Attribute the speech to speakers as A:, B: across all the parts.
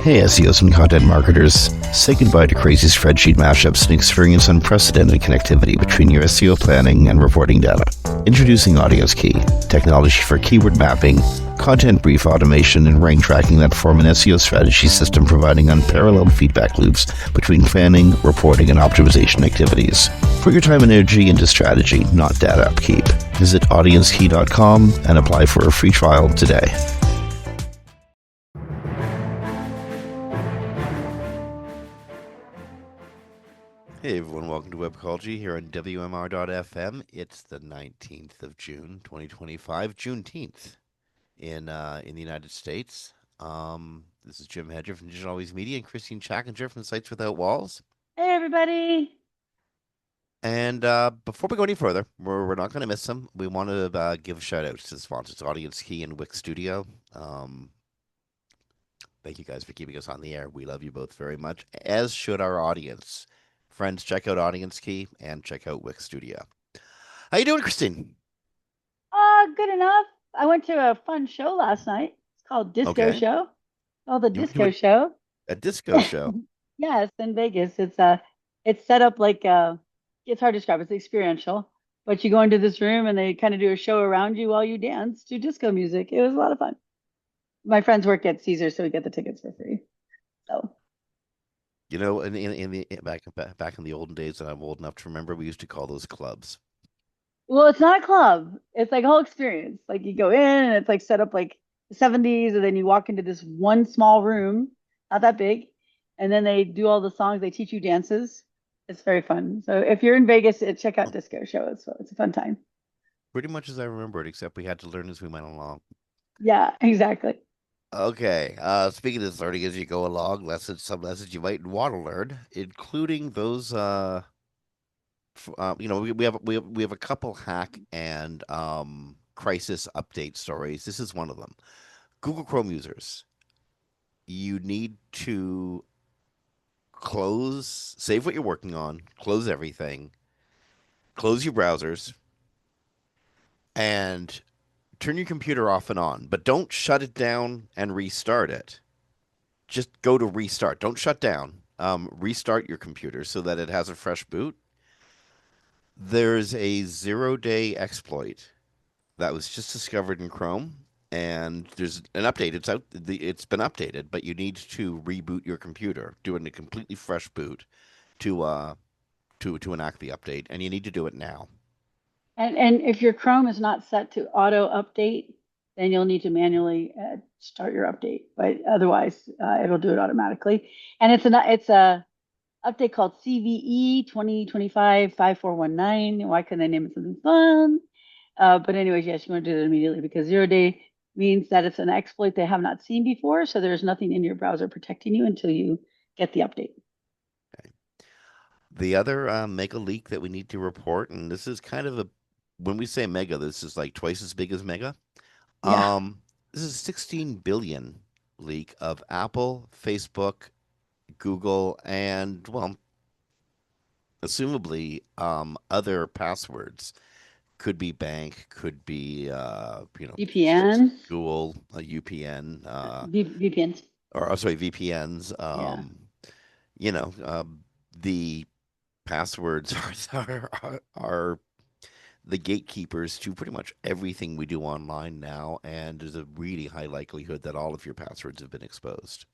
A: Hey SEOs and content marketers, say goodbye to crazy spreadsheet mashups and experience unprecedented connectivity between your SEO planning and reporting data. Introducing Audience Key, technology for keyword mapping, content brief automation, and rank tracking that form an SEO strategy system providing unparalleled feedback loops between planning, reporting, and optimization activities. Put your time and energy into strategy, not data upkeep. Visit audiencekey.com and apply for a free trial today. Hey everyone, welcome to Webcology here on WMR.FM. It's the 19th of June, 2025, Juneteenth in the United States. This is Jim Hedger from Digital Always Media and Kristine Schachinger from Sites Without Walls.
B: Hey everybody!
A: And before we go any further, we're not going to miss them. We want to give a shout out to the sponsors, Audience Key and Wix Studio. Thank you guys for keeping us on the air. We love you both very much, as should our audience. Friends, check out Audience Key and check out Wix Studio. How you doing, Kristine?
B: Good enough. I went to a fun show last night. It's called Disco Show. Oh, the Disco Show.
A: A disco show?
B: Yes, in Vegas. It's set up like it's hard to describe. It's experiential, but you go into this room and they kind of do a show around you while you dance to disco music. It was a lot of fun. My friends work at Caesar, so we get the tickets for free. So.
A: You know, back in the olden days, and I'm old enough to remember, we used to call those clubs.
B: Well, it's not a club. It's like a whole experience. Like you go in and it's like set up like the 70s, and then you walk into this one small room, not that big, and then they do all the songs. They teach you dances. It's very fun. So if you're in Vegas, check out Disco Show. It's a fun time.
A: Pretty much as I remember it, except we had to learn as we went along.
B: Yeah, exactly.
A: Okay. Speaking of learning as you go along, some lessons you might want to learn, including those. We have a couple hack and crisis update stories. This is one of them. Google Chrome users, you need to save what you're working on, close everything, close your browsers, and turn your computer off and on, but don't shut it down and restart it. Just go to restart. Don't shut down. Restart your computer so that it has a fresh boot. There's a 0-day exploit that was just discovered in Chrome, and there's an update. It's been updated, but you need to reboot your computer, do a completely fresh boot to enact the update, and you need to do it now.
B: And if your Chrome is not set to auto update, then you'll need to manually start your update. But otherwise, it'll do it automatically. And it's a update called CVE 2025-5419. Why couldn't they name it something fun? But anyways, yes, you want to do it immediately because 0-day means that it's an exploit they have not seen before. So there's nothing in your browser protecting you until you get the update.
A: Okay. The other mega leak that we need to report, and this is kind of when we say mega, this is like twice as big as mega.
B: Yeah.
A: This is 16 billion leak of Apple, Facebook, Google, and, well, assumably other passwords. Could be bank, could be
B: VPN,
A: Google, UPN,
B: VPNs,
A: or sorry, VPNs. The passwords are the gatekeepers to pretty much everything we do online now, and there's a really high likelihood that all of your passwords have been exposed.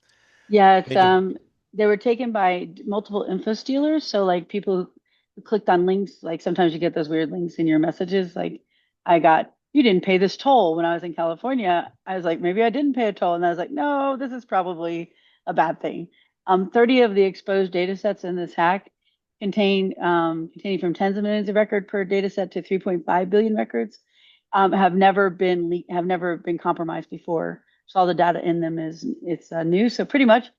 B: Yeah, it's they were taken by multiple info stealers. So like people who clicked on links, like sometimes you get those weird links in your messages. Like you didn't pay this toll when I was in California. I was like, maybe I didn't pay a toll. And I was like, no, this is probably a bad thing. 30 of the exposed data sets in this hack containing from tens of millions of records per data set to 3.5 billion records, have never been compromised before. So all the data in them it's new. So pretty much,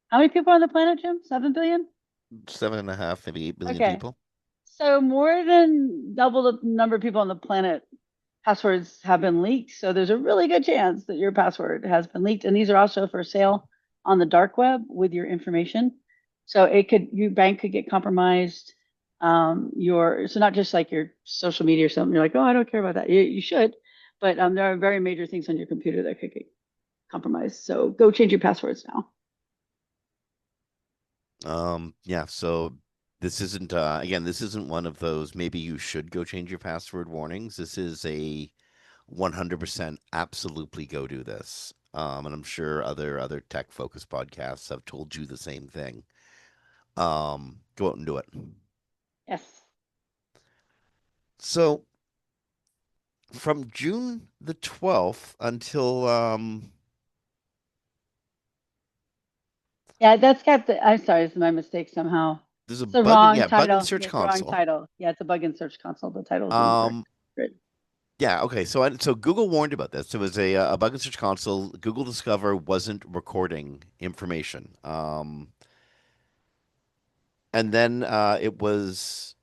B: how many people are on the planet, Jim? 7 billion?
A: 7.5, maybe 8 billion
B: Okay.
A: people.
B: So more than double the number of people on the planet, passwords have been leaked. So there's a really good chance that your password has been leaked. And these are also for sale on the dark web with your information. So your bank could get compromised. So not just like your social media or something. You're like, oh, I don't care about that. You should, but there are very major things on your computer that could get compromised. So go change your passwords now.
A: Yeah, so this isn't again, this isn't one of those maybe you should go change your password warnings. This is a 100% absolutely go do this. And I'm sure other tech focused podcasts have told you the same thing. Go out and do it.
B: Yes.
A: So from June the 12th until
B: Yeah, that's got the, I'm sorry, this is my mistake somehow.
A: there's a
B: It's the
A: bug in
B: wrong
A: yeah, bug in
B: title.
A: Search
B: Yeah, it's the wrong
A: Console.
B: title. Yeah, it's a bug in Search Console. The title is incorrect.
A: Um
B: Great.
A: yeah, okay. So Google warned about this. There was a bug in Search Console. Google Discover wasn't recording information. And then it was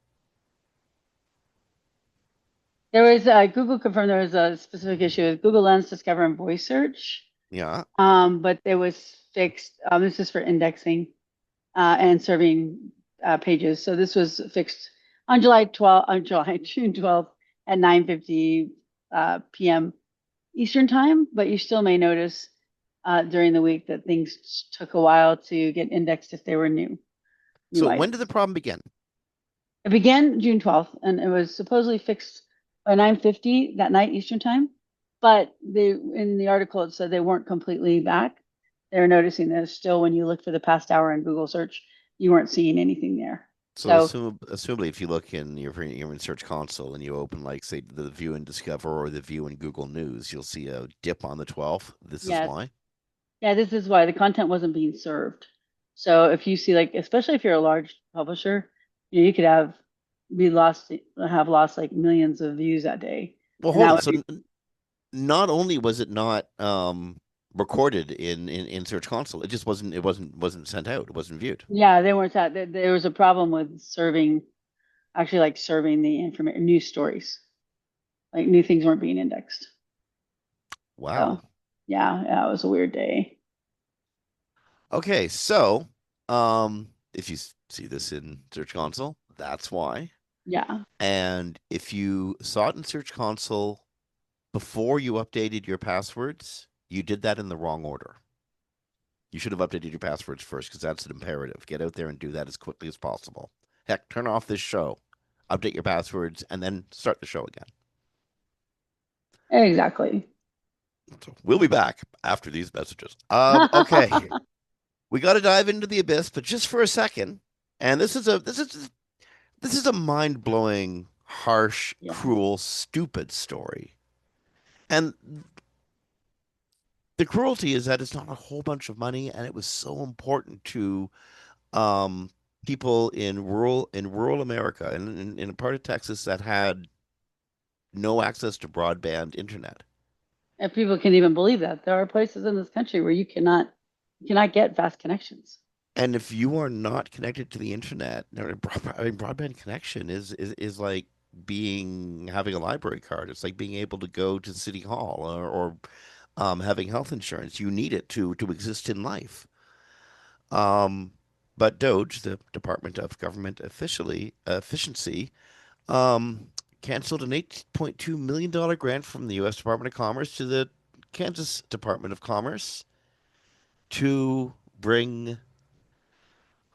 B: There was Google confirmed there was a specific issue with Google Lens, Discover, and Voice Search.
A: yeah.
B: But it was fixed. This is for indexing and serving pages. So this was fixed on July 12th, on July June 12th at 9:50 p.m. Eastern time. But you still may notice during the week that things took a while to get indexed if they were new
A: So when did the
B: items.
A: problem begin?
B: It began June 12th, and it was supposedly fixed by 9:50 that night Eastern time. But they in the article it said they weren't completely back. They were noticing that still when you look for the past hour in Google search, you weren't seeing anything there.
A: So
B: So
A: assumably, if you look in you're in Search Console and you open like say the View in Discover or the View in Google News, you'll see a dip on the 12th. This is
B: yes,
A: why.
B: yeah, this is why the content wasn't being served. So if you see like, especially if you're a large publisher, you could have lost like millions of views that day,
A: Well,
B: and
A: hold
B: that
A: on.
B: would
A: So
B: be
A: not only was it not recorded in Search Console, it just wasn't sent out. It wasn't viewed.
B: yeah, they weren't that. There was a problem with serving actually like serving the information, new stories, like new things weren't being indexed.
A: Wow.
B: So yeah, it was a weird day.
A: Okay, so if you see this in Search Console, that's why.
B: Yeah,
A: And if you saw it in Search Console before you updated your passwords, you did that in the wrong order. You should have updated your passwords first because that's an imperative. Get out there and do that as quickly as possible. Heck, turn off this show, update your passwords, and then start the show again.
B: exactly.
A: So we'll be back after these messages. Okay, we got to dive into the abyss, but just for a second. And this is a mind blowing, harsh,
B: Yeah,
A: cruel, stupid story. And the cruelty is that it's not a whole bunch of money, and it was so important to um, people in rural America and in a part of Texas that had no access to broadband internet.
B: if people can even believe that there are places in this country where you cannot get fast connections.
A: And if you are not connected to the internet, I mean, broadband connection is like being having a library card. It's like being able to go to City Hall or having health insurance. You need it to exist in life. Um, but Doge, the Department of Government Efficiency, um, canceled an $8.2 million grant from the U.S. Department of Commerce to the Kansas Department of Commerce to bring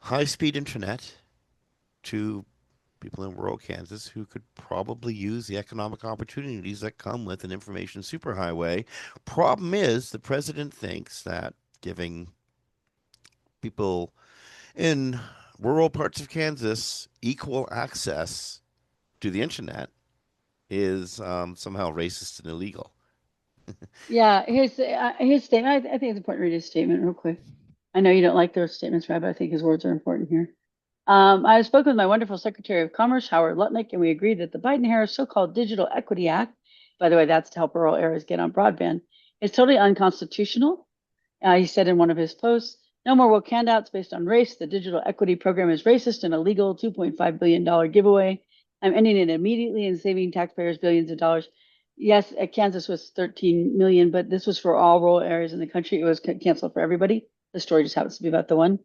A: high-speed internet to people in rural Kansas who could probably use the economic opportunities that come with an information superhighway. Problem is, the president thinks that giving people in rural parts of Kansas equal access to the internet is somehow racist and illegal.
B: Yeah, his statement. I think it's important to read his statement real quick. I know you don't like those statements, right? But I think his words are important here. I spoke with my wonderful Secretary of Commerce, Howard Lutnick, and we agreed that the Biden-Harris so-called Digital Equity Act, by the way, that's to help rural areas get on broadband, is totally unconstitutional. He said in one of his posts, no more woke handouts based on race. The digital equity program is racist and illegal, $2.5 billion giveaway. I'm ending it immediately and saving taxpayers billions of dollars. Yes, Kansas was 13 million, but this was for all rural areas in the country. It was canceled for everybody. The story just happens to be about the one.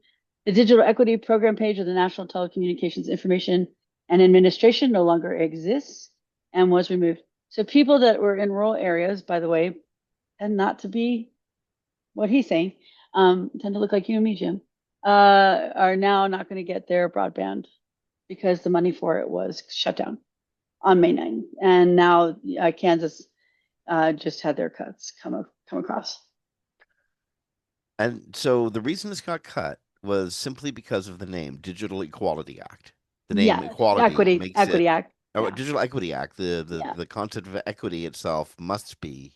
B: The digital equity program page of the National Telecommunications Information and Administration no longer exists and was removed. So people that were in rural areas, by the way, and not to be what he's saying, tend to look like you and me, Jim. are now not going to get their broadband because the money for it was shut down on May 9th. And now Kansas just had their cuts come across.
A: And so the reason this got cut was simply because of the name Digital Equality Act. The name
B: Yeah,
A: equality makes it
B: Equity Act.
A: oh,
B: Yeah,
A: Digital Equity Act.
B: yeah.
A: The concept of equity itself must be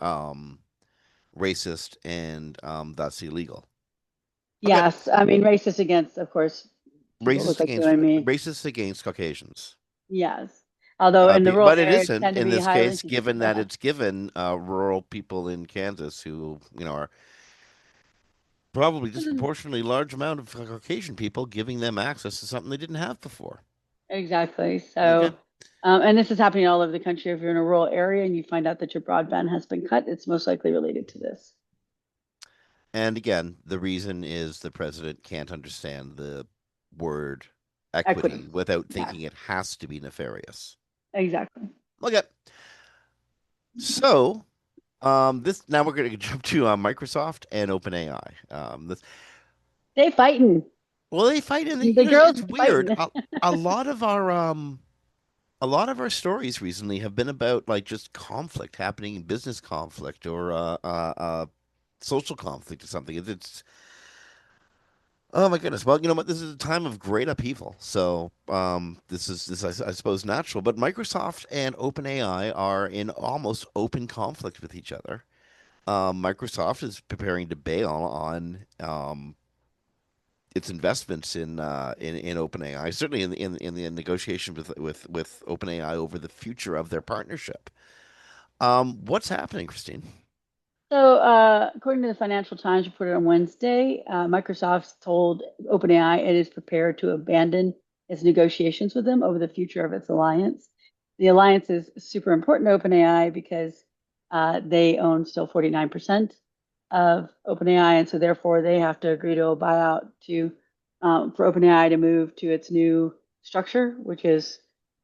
A: um, racist and thus illegal. Okay,
B: Yes, I mean racist against, of course, people look like you and me.
A: racist against Caucasians.
B: Yes, although in the rural
A: But it
B: areas
A: isn't
B: tend to
A: in
B: be
A: this
B: highly.
A: case, given
B: Go
A: that
B: ahead.
A: it's given rural people in Kansas who, are probably disproportionately large amount of Caucasian people, giving them access to something they didn't have before.
B: Exactly.
A: Okay.
B: So, and this is happening all over the country. If you're in a rural area and you find out that your broadband has been cut, it's most likely related to this.
A: And again, the reason is the president can't understand the word
B: Equity.
A: equity without
B: Yes,
A: thinking it has to be nefarious.
B: exactly.
A: Okay. So, this now we're going to jump to Microsoft and OpenAI.
B: They fighting.
A: Well, they fight in
B: The girls
A: it's weird.
B: fighting.
A: A lot of our a lot of our stories recently have been about like just conflict happening in business conflict or social conflict or something. It's oh my goodness. Well, you know what? This is a time of great upheaval. So this I suppose natural. But Microsoft and OpenAI are in almost open conflict with each other. Microsoft is preparing to bail on its investments in OpenAI, certainly in the negotiation with OpenAI over the future of their partnership. What's happening, Kristine?
B: So, according to the Financial Times reported on Wednesday, Microsoft told OpenAI it is prepared to abandon its negotiations with them over the future of its alliance. The alliance is super important to OpenAI because they own still 49% of OpenAI, and so therefore they have to agree to a buyout to for OpenAI to move to its new structure, which is,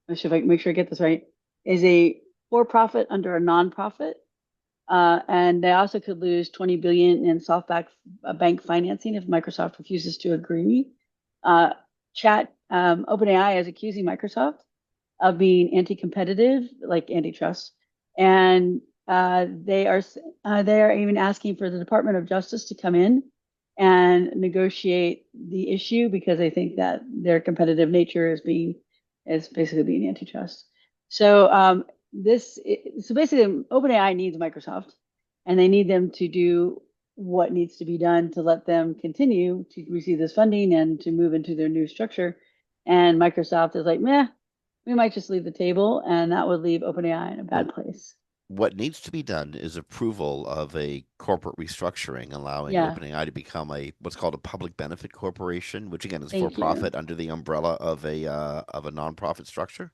B: let's see if I can make sure I get this right, is a for-profit under a nonprofit, and they also could lose 20 billion in SoftBank bank financing if Microsoft refuses to agree. Chat OpenAI is accusing Microsoft of being anti-competitive, like antitrust, and they are even asking for the Department of Justice to come in and negotiate the issue because they think that their competitive nature is basically being antitrust. So so basically OpenAI needs Microsoft, and they need them to do what needs to be done to let them continue to receive this funding and to move into their new structure. And Microsoft is like, meh, we might just leave the table, and that would leave OpenAI in a bad
A: Well,
B: place.
A: what needs to be done is approval of a corporate restructuring, allowing
B: Yeah,
A: OpenAI to become a what's called a public benefit corporation, which again is for
B: thank you.
A: profit under the umbrella of a nonprofit structure.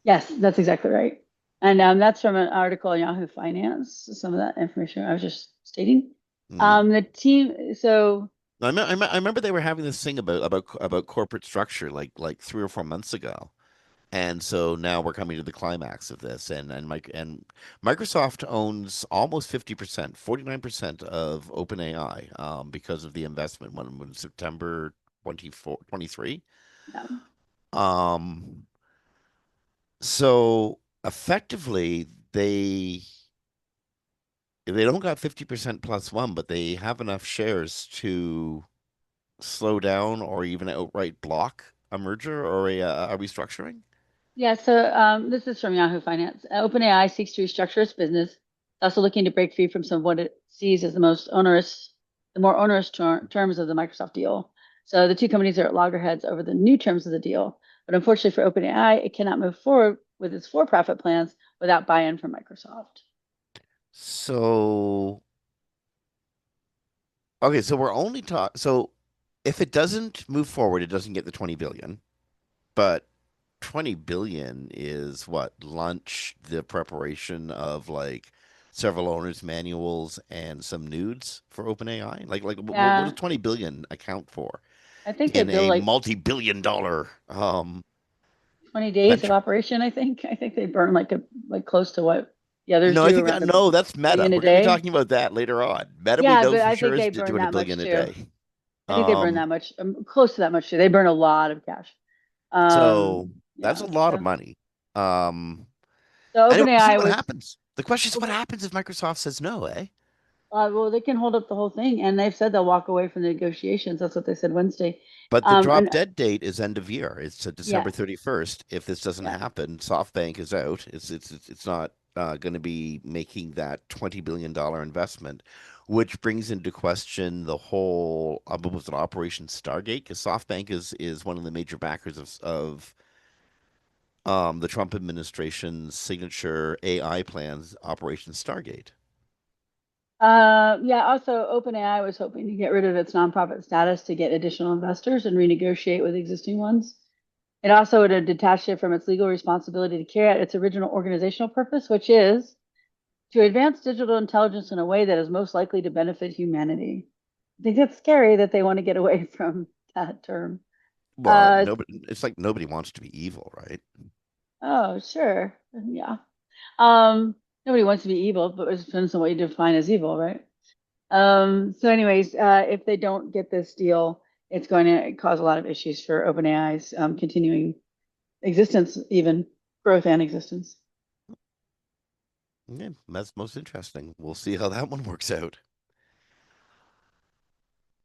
B: Yes, that's exactly right. And that's from an article on Yahoo Finance. Some of that information I was just stating.
A: Hmm.
B: The team, so
A: I remember they were having this thing about corporate structure like 3 or 4 months ago. And so now we're coming to the climax of this, and Microsoft owns almost 50%, 49% of OpenAI, because of the investment when September 24, 23.
B: yeah.
A: Um, so effectively, they don't got 50% plus one, but they have enough shares to slow down or even outright block a merger or a restructuring.
B: Yeah, so this is from Yahoo Finance. OpenAI seeks to restructure its business. It's also looking to break free from some of what it sees as the more onerous terms of the Microsoft deal. So the two companies are at loggerheads over the new terms of the deal. But unfortunately for OpenAI, it cannot move forward with its for-profit plans without buy-in from Microsoft.
A: So okay, so we're only talking. So if it doesn't move forward, it doesn't get the 20 billion. But 20 billion is what? Lunch, the preparation of like several owners' manuals and some nudes for OpenAI. What does
B: Yeah,
A: 20 billion account for
B: I think they
A: in
B: bill
A: a
B: like
A: multi-billion dollar
B: 20 days of
A: venture?
B: operation, I think. I think they burn like close to what the others
A: No, I
B: do
A: think
B: around
A: that
B: a
A: no, that's Meta.
B: billion a
A: We're going to be
B: day.
A: talking about that later on. Meta, we
B: Yeah,
A: know
B: but
A: for
B: I
A: sure
B: think
A: is
B: they burn
A: doing a
B: that much
A: billion a
B: too.
A: day.
B: I think they burn
A: Um,
B: that much, close to that much too. They burn a lot of cash.
A: so that's a
B: Yeah.
A: lot of
B: So,
A: money. Um,
B: so
A: anyway, we'll see
B: OpenAI
A: what
B: was,
A: happens. The question is, what
B: open,
A: happens if Microsoft says no, eh?
B: well, they can hold up the whole thing, and they've said they'll walk away from the negotiations. That's what they said Wednesday.
A: But the drop
B: And
A: dead date is end of year. It's
B: yeah,
A: December 31st. If this doesn't
B: yeah.
A: happen, SoftBank is out. It's not going to be making that $20 billion investment, which brings into question the whole what was it, Operation Stargate? Because SoftBank is one of the major backers of the Trump administration's signature AI plans, Operation Stargate.
B: Yeah, also OpenAI was hoping to get rid of its nonprofit status to get additional investors and renegotiate with existing ones. It also would have detached it from its legal responsibility to carry out its original organizational purpose, which is to advance digital intelligence in a way that is most likely to benefit humanity. I think it's scary that they want to get away from that term.
A: Well,
B: Uh,
A: nobody. It's like nobody wants to be evil, right?
B: oh, sure. Yeah. Um, Nobody wants to be evil, but it depends on what you define as evil, right? So anyways, if they don't get this deal, it's going to cause a lot of issues for OpenAI's continuing existence, even growth and existence.
A: Yeah, that's most interesting. We'll see how that one works out.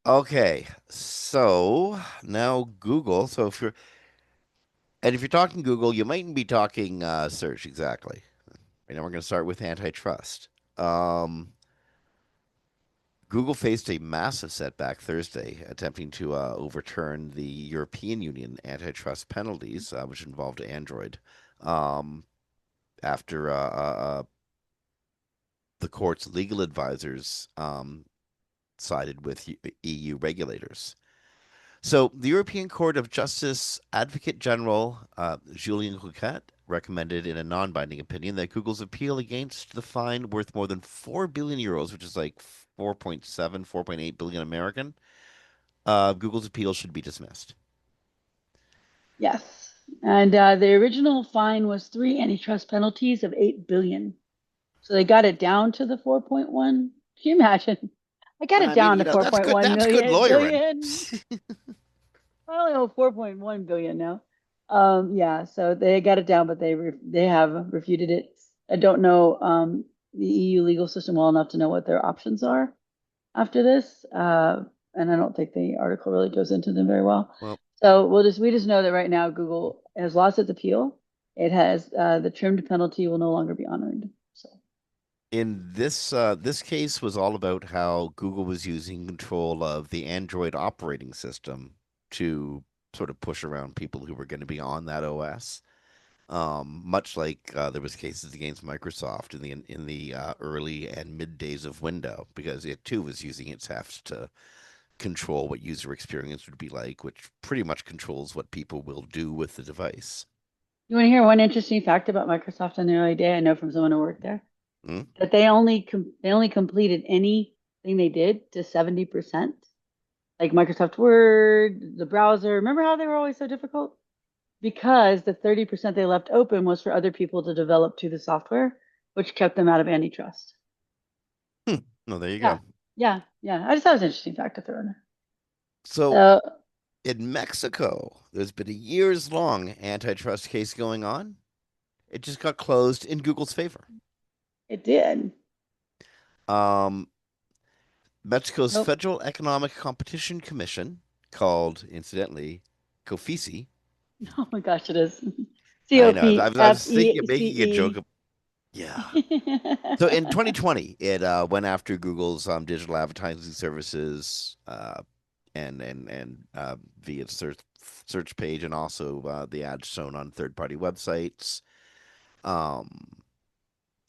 A: Okay, so now Google. So if you're talking Google, you mightn't be talking search exactly. And now we're going to start with antitrust. Um, Google faced a massive setback Thursday, attempting to overturn the European Union antitrust penalties, which involved Android, um, after the court's legal advisors sided with EU regulators. So, the European Court of Justice Advocate General Julien Rouquet recommended in a non-binding opinion that Google's appeal against the fine worth more than 4 billion euros, which is like 4.7, 4.8 billion American, Google's appeal should be dismissed.
B: Yes. And the original fine was three antitrust penalties of 8 billion. So they got it down to the 4.1. Can you imagine? I got it
A: I mean,
B: down to
A: that's good.
B: 4.1
A: That's good
B: million
A: lawyering.
B: billion. I only owe 4.1 billion now. Yeah, so they got it down, but they have refuted it. I don't know the EU legal system well enough to know what their options are after this. And I don't think the article really goes into them very well.
A: Well,
B: So we just know that right now Google has lost its appeal. It has the trimmed penalty will no longer be honored. So
A: in this case was all about how Google was using control of the Android operating system to sort of push around people who were going to be on that OS. Much like there was cases against Microsoft in the early and mid days of Windows, because it too was using its heft to control what user experience would be like, which pretty much controls what people will do with the device.
B: you want to hear one interesting fact about Microsoft in the early day? I know from someone who worked there
A: Mm?
B: that they only completed anything they did to 70%. Like Microsoft Word, the browser. Remember how they were always so difficult? Because the 30% they left open was for other people to develop to the software, which kept them out of antitrust.
A: Hmm. No, there you
B: Yeah,
A: go.
B: yeah. I just thought it was an interesting fact to throw in there.
A: So
B: So
A: in Mexico, there's been a years long antitrust case going on. It just got closed in Google's favor.
B: it did.
A: Um, Mexico's
B: Nope.
A: Federal Economic Competition Commission, called incidentally COFECE.
B: Oh my gosh, it is. C
A: I
B: O
A: know.
B: P
A: I
B: F
A: was thinking
B: E
A: of
B: C
A: making a joke.
B: E.
A: Yeah. So in 2020, it went after Google's digital advertising services and via search page, and also the ads shown on third-party websites. Um,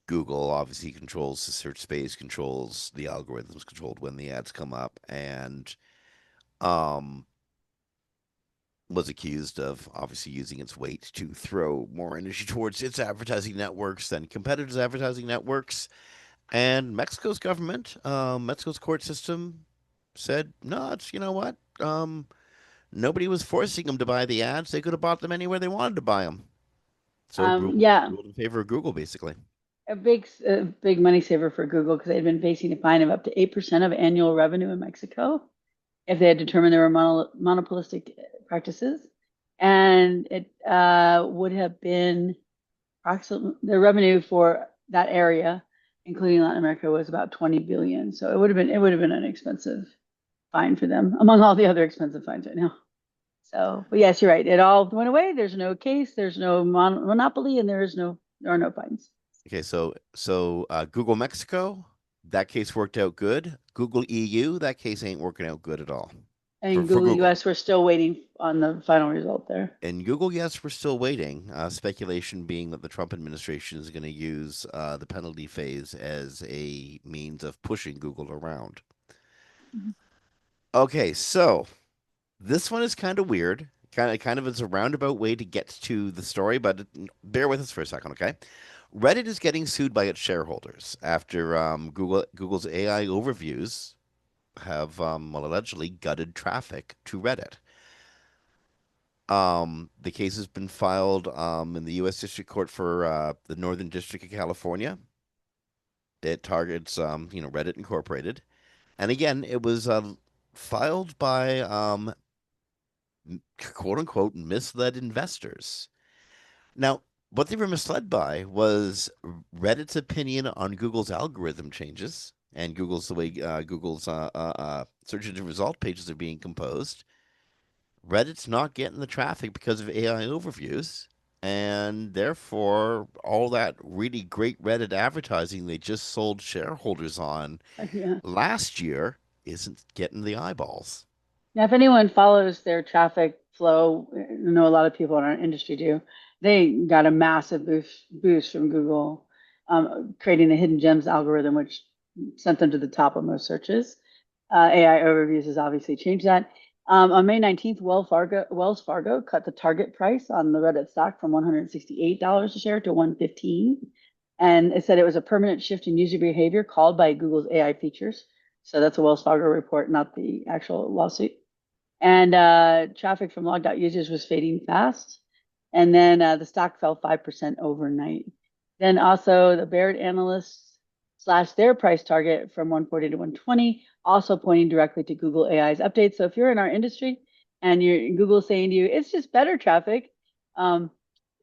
A: Google obviously controls the search space, controls the algorithms, controlled when the ads come up, and um, was accused of obviously using its weight to throw more energy towards its advertising networks than competitors' advertising networks. And Mexico's government, Mexico's court system said, no, it's, you know what? Nobody was forcing them to buy the ads. They could have bought them anywhere they wanted to buy them. So
B: Yeah,
A: ruled in favor of Google, basically.
B: a big money saver for Google because they'd been facing a fine of up to 8% of annual revenue in Mexico. if they had determined there were monopolistic practices, and it would have been approximately the revenue for that area, including Latin America, was about 20 billion. So it would have been an expensive fine for them among all the other expensive fines right now. So, but yes, you're right. It all went away. There's no case. There's no monopoly, and there are no fines.
A: Okay, so Google Mexico, that case worked out good. Google EU, that case ain't working out good at all
B: And
A: for
B: Google
A: Google.
B: US, we're still waiting on the final result there.
A: And Google, yes, we're still waiting. Speculation being that the Trump administration is going to use the penalty phase as a means of pushing Google around. Okay, so this one is kind of weird. Kind of is a roundabout way to get to the story, but bear with us for a second, okay? Reddit is getting sued by its shareholders after Google's AI overviews have well, allegedly gutted traffic to Reddit. The case has been filed in the U.S. District Court for the Northern District of California. It targets Reddit Incorporated, and again, it was filed by quote unquote misled investors. Now, what they were misled by was Reddit's opinion on Google's algorithm changes and Google's the way Google's search engine result pages are being composed. Reddit's not getting the traffic because of AI overviews, and therefore all that really great Reddit advertising they just sold shareholders on
B: Yeah.
A: last year isn't getting the eyeballs.
B: Now, if anyone follows their traffic flow, I know a lot of people in our industry do, they got a massive boost from Google creating the hidden gems algorithm, which sent them to the top of most searches. AI overviews has obviously changed that. On May 19th, Wells Fargo cut the target price on the Reddit stock from $168 a share to 115. And it said it was a permanent shift in user behavior called by Google's AI features. So that's a Wells Fargo report, not the actual lawsuit. And traffic from logged out users was fading fast. And then the stock fell 5% overnight. Then also the Baird analysts slashed their price target from 140 to 120, also pointing directly to Google AI's updates. So if you're in our industry and Google's saying to you, it's just better traffic, um,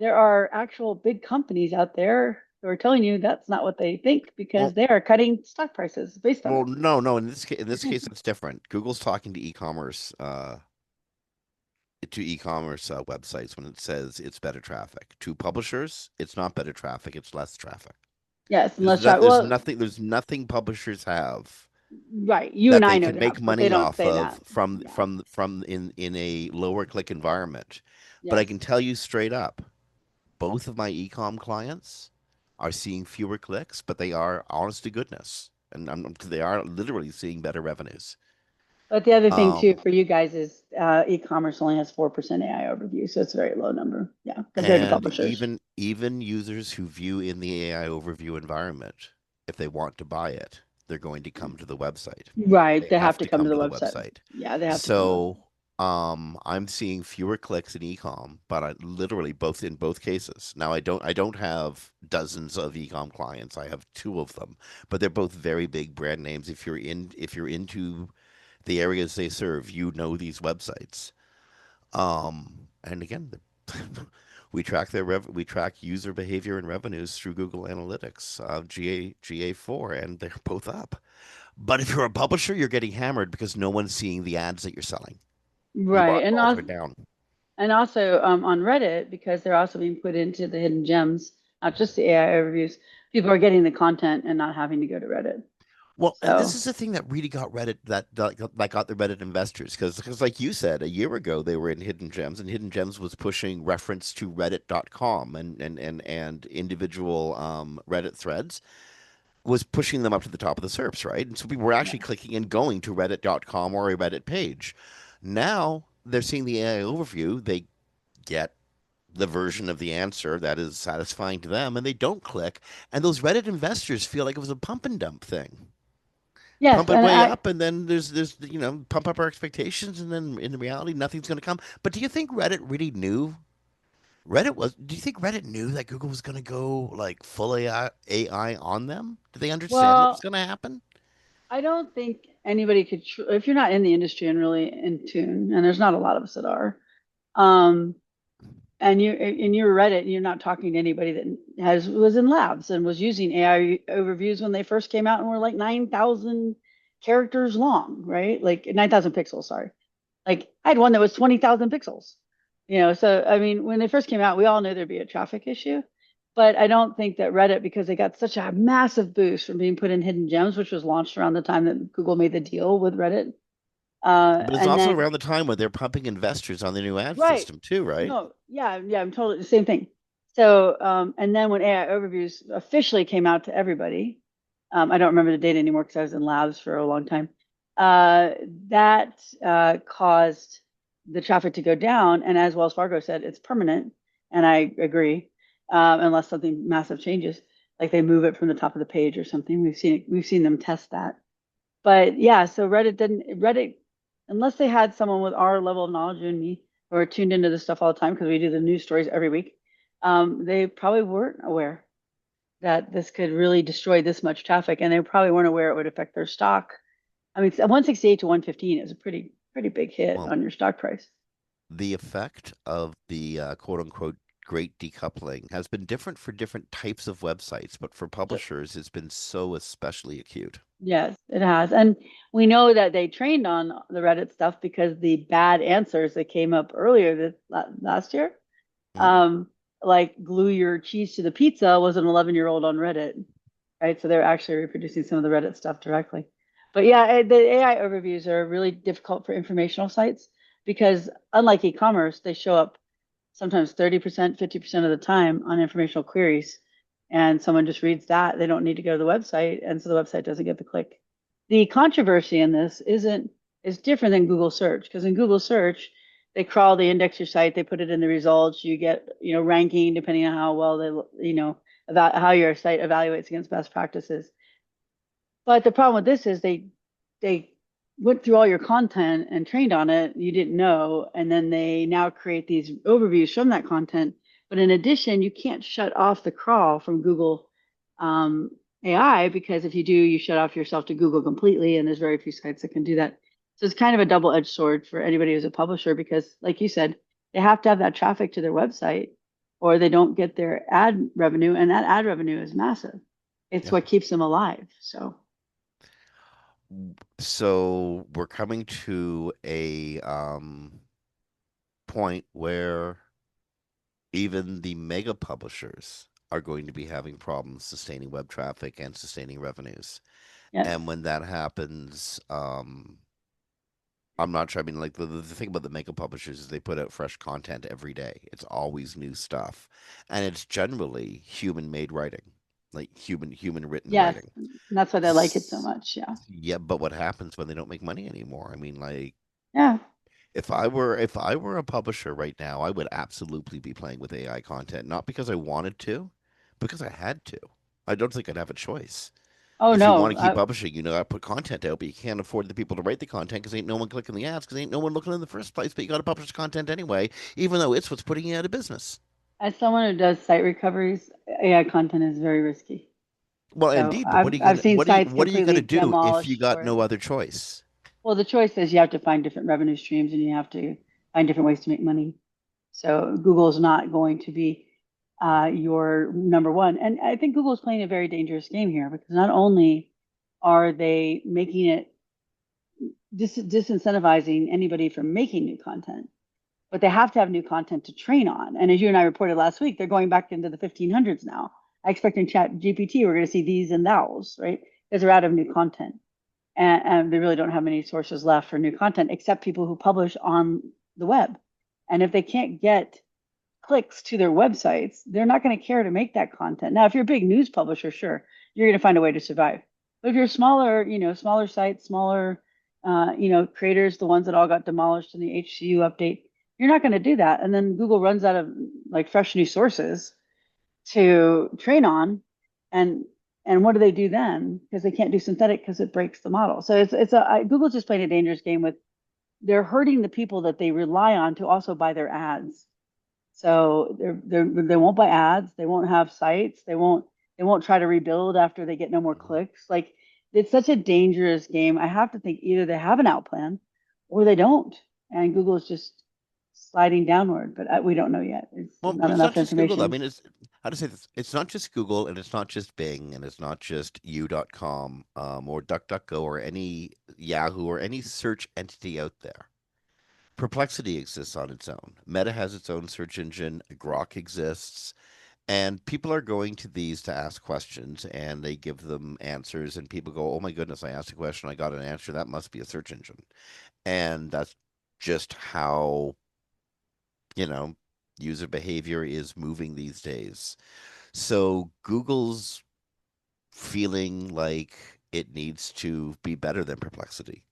B: there are actual big companies out there who are telling you that's not what they think because
A: Well,
B: they are cutting stock prices based on
A: well,
B: that.
A: no, no. In this case, it's different. Google's talking to e-commerce websites when it says it's better traffic. To publishers, it's not better traffic; it's less traffic.
B: Yes, and
A: There's
B: let's
A: not,
B: try.
A: there's
B: Well,
A: nothing, there's nothing publishers have
B: right. You and
A: that
B: I
A: they
B: know
A: can
B: they
A: make
B: have, but they
A: money
B: don't
A: off
B: say
A: of
B: that.
A: from
B: Yeah.
A: from from in a lower click environment. But I
B: Yes.
A: can tell you straight up, both of my e-com clients are seeing fewer clicks, but they are honest to goodness, and they are literally seeing better revenues.
B: But the other thing too
A: Um,
B: for you guys is e-commerce only has 4% AI overview, so it's a very low number. Yeah, compared to
A: and
B: publishers.
A: even users who view in the AI overview environment, if they want to buy it, they're going to come to the website.
B: Right.
A: They
B: They have
A: have
B: to
A: to
B: come to
A: come
B: the
A: to the
B: website.
A: website.
B: Yeah, they have to come to the website.
A: So I'm seeing fewer clicks in ecom, but I literally both in both cases. Now I don't have dozens of ecom clients. I have two of them, but they're both very big brand names. If you're into the areas they serve, you know these websites. And again, we track user behavior and revenues through Google Analytics, GA4, and they're both up. But if you're a publisher, you're getting hammered because no one's seeing the ads that you're selling. Your
B: Right.
A: eyeballs are down.
B: And also on Reddit, because they're also being put into the hidden gems, not just the AI overviews, people are getting the content and not having to go to Reddit.
A: Well, and this
B: So
A: is the thing that really got Reddit that got the Reddit investors because like you said a year ago they were in Hidden Gems and Hidden Gems was pushing reference to reddit.com and individual Reddit threads was pushing them up to the top of the SERPs, right? And so people were actually
B: yeah.
A: clicking and going to reddit.com or a Reddit page. Now they're seeing the AI overview, they get the version of the answer that is satisfying to them and they don't click and those Reddit investors feel like it was a pump and dump thing,
B: Yes,
A: pump it
B: and
A: way
B: I
A: up and then there's pump up our expectations and then in reality nothing's going to come. But do you think Reddit really knew do you think Reddit knew that Google was going to go like full AI on them? Do they understand what was
B: well,
A: going to happen?
B: I don't think. anybody could, if you're not in the industry and really in tune, and there's not a lot of us that are, um, and you're Reddit, you're not talking to anybody that was in labs and was using AI overviews when they first came out and were like 9,000 characters long, right? Like 9,000 pixels, sorry. Like I had one that was 20,000 pixels. So I mean, when they first came out, we all knew there'd be a traffic issue. But I don't think that Reddit, because they got such a massive boost from being put in hidden gems, which was launched around the time that Google made the deal with Reddit.
A: But it's
B: And
A: also
B: then,
A: around the time when they're pumping investors on the new ad
B: right.
A: system too, right?
B: No, yeah, yeah, I'm totally the same thing. So, and then when AI overviews officially came out to everybody, I don't remember the date anymore because I was in labs for a long time. Uh, that caused the traffic to go down, and as Wells Fargo said, it's permanent, and I agree, unless something massive changes, like they move it from the top of the page or something. We've seen them test that. But yeah, so Reddit, unless they had someone with our level of knowledge and me who are tuned into this stuff all the time because we do the news stories every week, they probably weren't aware that this could really destroy this much traffic, and they probably weren't aware it would affect their stock. I mean, 168 to 115 is a pretty big hit
A: Well,
B: on your stock price.
A: the effect of the quote unquote great decoupling has been different for different types of websites, but for
B: So,
A: publishers, it's been so especially acute.
B: yes, it has, and we know that they trained on the Reddit stuff because the bad answers that came up earlier this last year,
A: Mhm.
B: um, like glue your cheese to the pizza, was an 11-year-old on Reddit, right? So they're actually reproducing some of the Reddit stuff directly. But yeah, the AI overviews are really difficult for informational sites because unlike e-commerce, they show up sometimes 30%, 50% of the time on informational queries. And someone just reads that. They don't need to go to the website. And so the website doesn't get the click. The controversy in this is different than Google search, because in Google search, they crawl, they index your site, they put it in the results, you get, ranking depending on how well about how your site evaluates against best practices. But the problem with this is they went through all your content and trained on it, you didn't know, and then they now create these overviews from that content. But in addition, you can't shut off the crawl from Google um, AI, because if you do, you shut off yourself to Google completely, and there's very few sites that can do that. So it's kind of a double-edged sword for anybody who's a publisher because, like you said, they have to have that traffic to their website, or they don't get their ad revenue, and that ad revenue is massive. It's
A: Yeah.
B: what keeps them alive. So.
A: So we're coming to a point where even the mega publishers are going to be having problems sustaining web traffic and sustaining revenues.
B: Yes.
A: And when that happens, I'm not sure. I mean, like the thing about the mega publishers is they put out fresh content every day. It's always new stuff, and it's generally human made writing, like human written
B: Yes.
A: writing.
B: That's why they like it so much. Yeah.
A: Yeah, but what happens when they don't make money anymore? I mean, like
B: Yeah.
A: if I were a publisher right now, I would absolutely be playing with AI content, not because I wanted to, because I had to. I don't think I'd have a choice.
B: Oh
A: If you want
B: no.
A: to keep publishing, you know how to put content out, but you can't afford the people to write the content because ain't no one clicking the ads because ain't no one looking in the first place. But you got to publish content anyway, even though it's what's putting you out of business.
B: As someone who does site recoveries, AI content is very risky.
A: Well,
B: So
A: indeed, but
B: I've I've seen sites
A: what are you gonna
B: completely
A: do if you
B: demolished
A: got
B: for
A: no
B: it.
A: other choice?
B: Well, the choice is you have to find different revenue streams and you have to find different ways to make money. So Google is not going to be your number one. And I think Google is playing a very dangerous game here because not only are they making it disincentivizing anybody from making new content, but they have to have new content to train on. And as you and I reported last week, they're going back into the 1500s now. I expect in Chat GPT, we're going to see these and thous, right? Because they're out of new content. And they really don't have many sources left for new content except people who publish on the web. And if they can't get clicks to their websites, they're not going to care to make that content. Now, if you're a big news publisher, sure, you're going to find a way to survive. But if you're smaller, smaller sites, smaller, creators, the ones that all got demolished in the HCU update, you're not going to do that. And then Google runs out of like fresh new sources to train on, and what do they do then? Because they can't do synthetic because it breaks the model. So Google's just playing a dangerous game with, they're hurting the people that they rely on to also buy their ads. So they won't buy ads. They won't have sites. They won't try to rebuild after they get no more clicks. Like it's such a dangerous game. I have to think either they have an out plan or they don't. And Google is just sliding downward, but we don't know yet. There's
A: Well,
B: not
A: it's not
B: enough
A: just Google. I
B: information.
A: mean, it's how to say this. It's not just Google, and it's not just Bing, and it's not just you.com or DuckDuckGo or any Yahoo or any search entity out there. Perplexity exists on its own. Meta has its own search engine. Grok exists. And people are going to these to ask questions and they give them answers. And people go, oh my goodness, I asked a question. I got an answer. That must be a search engine. And that's just how, you know, user behavior is moving these days. So Google's feeling like it needs to be better than Perplexity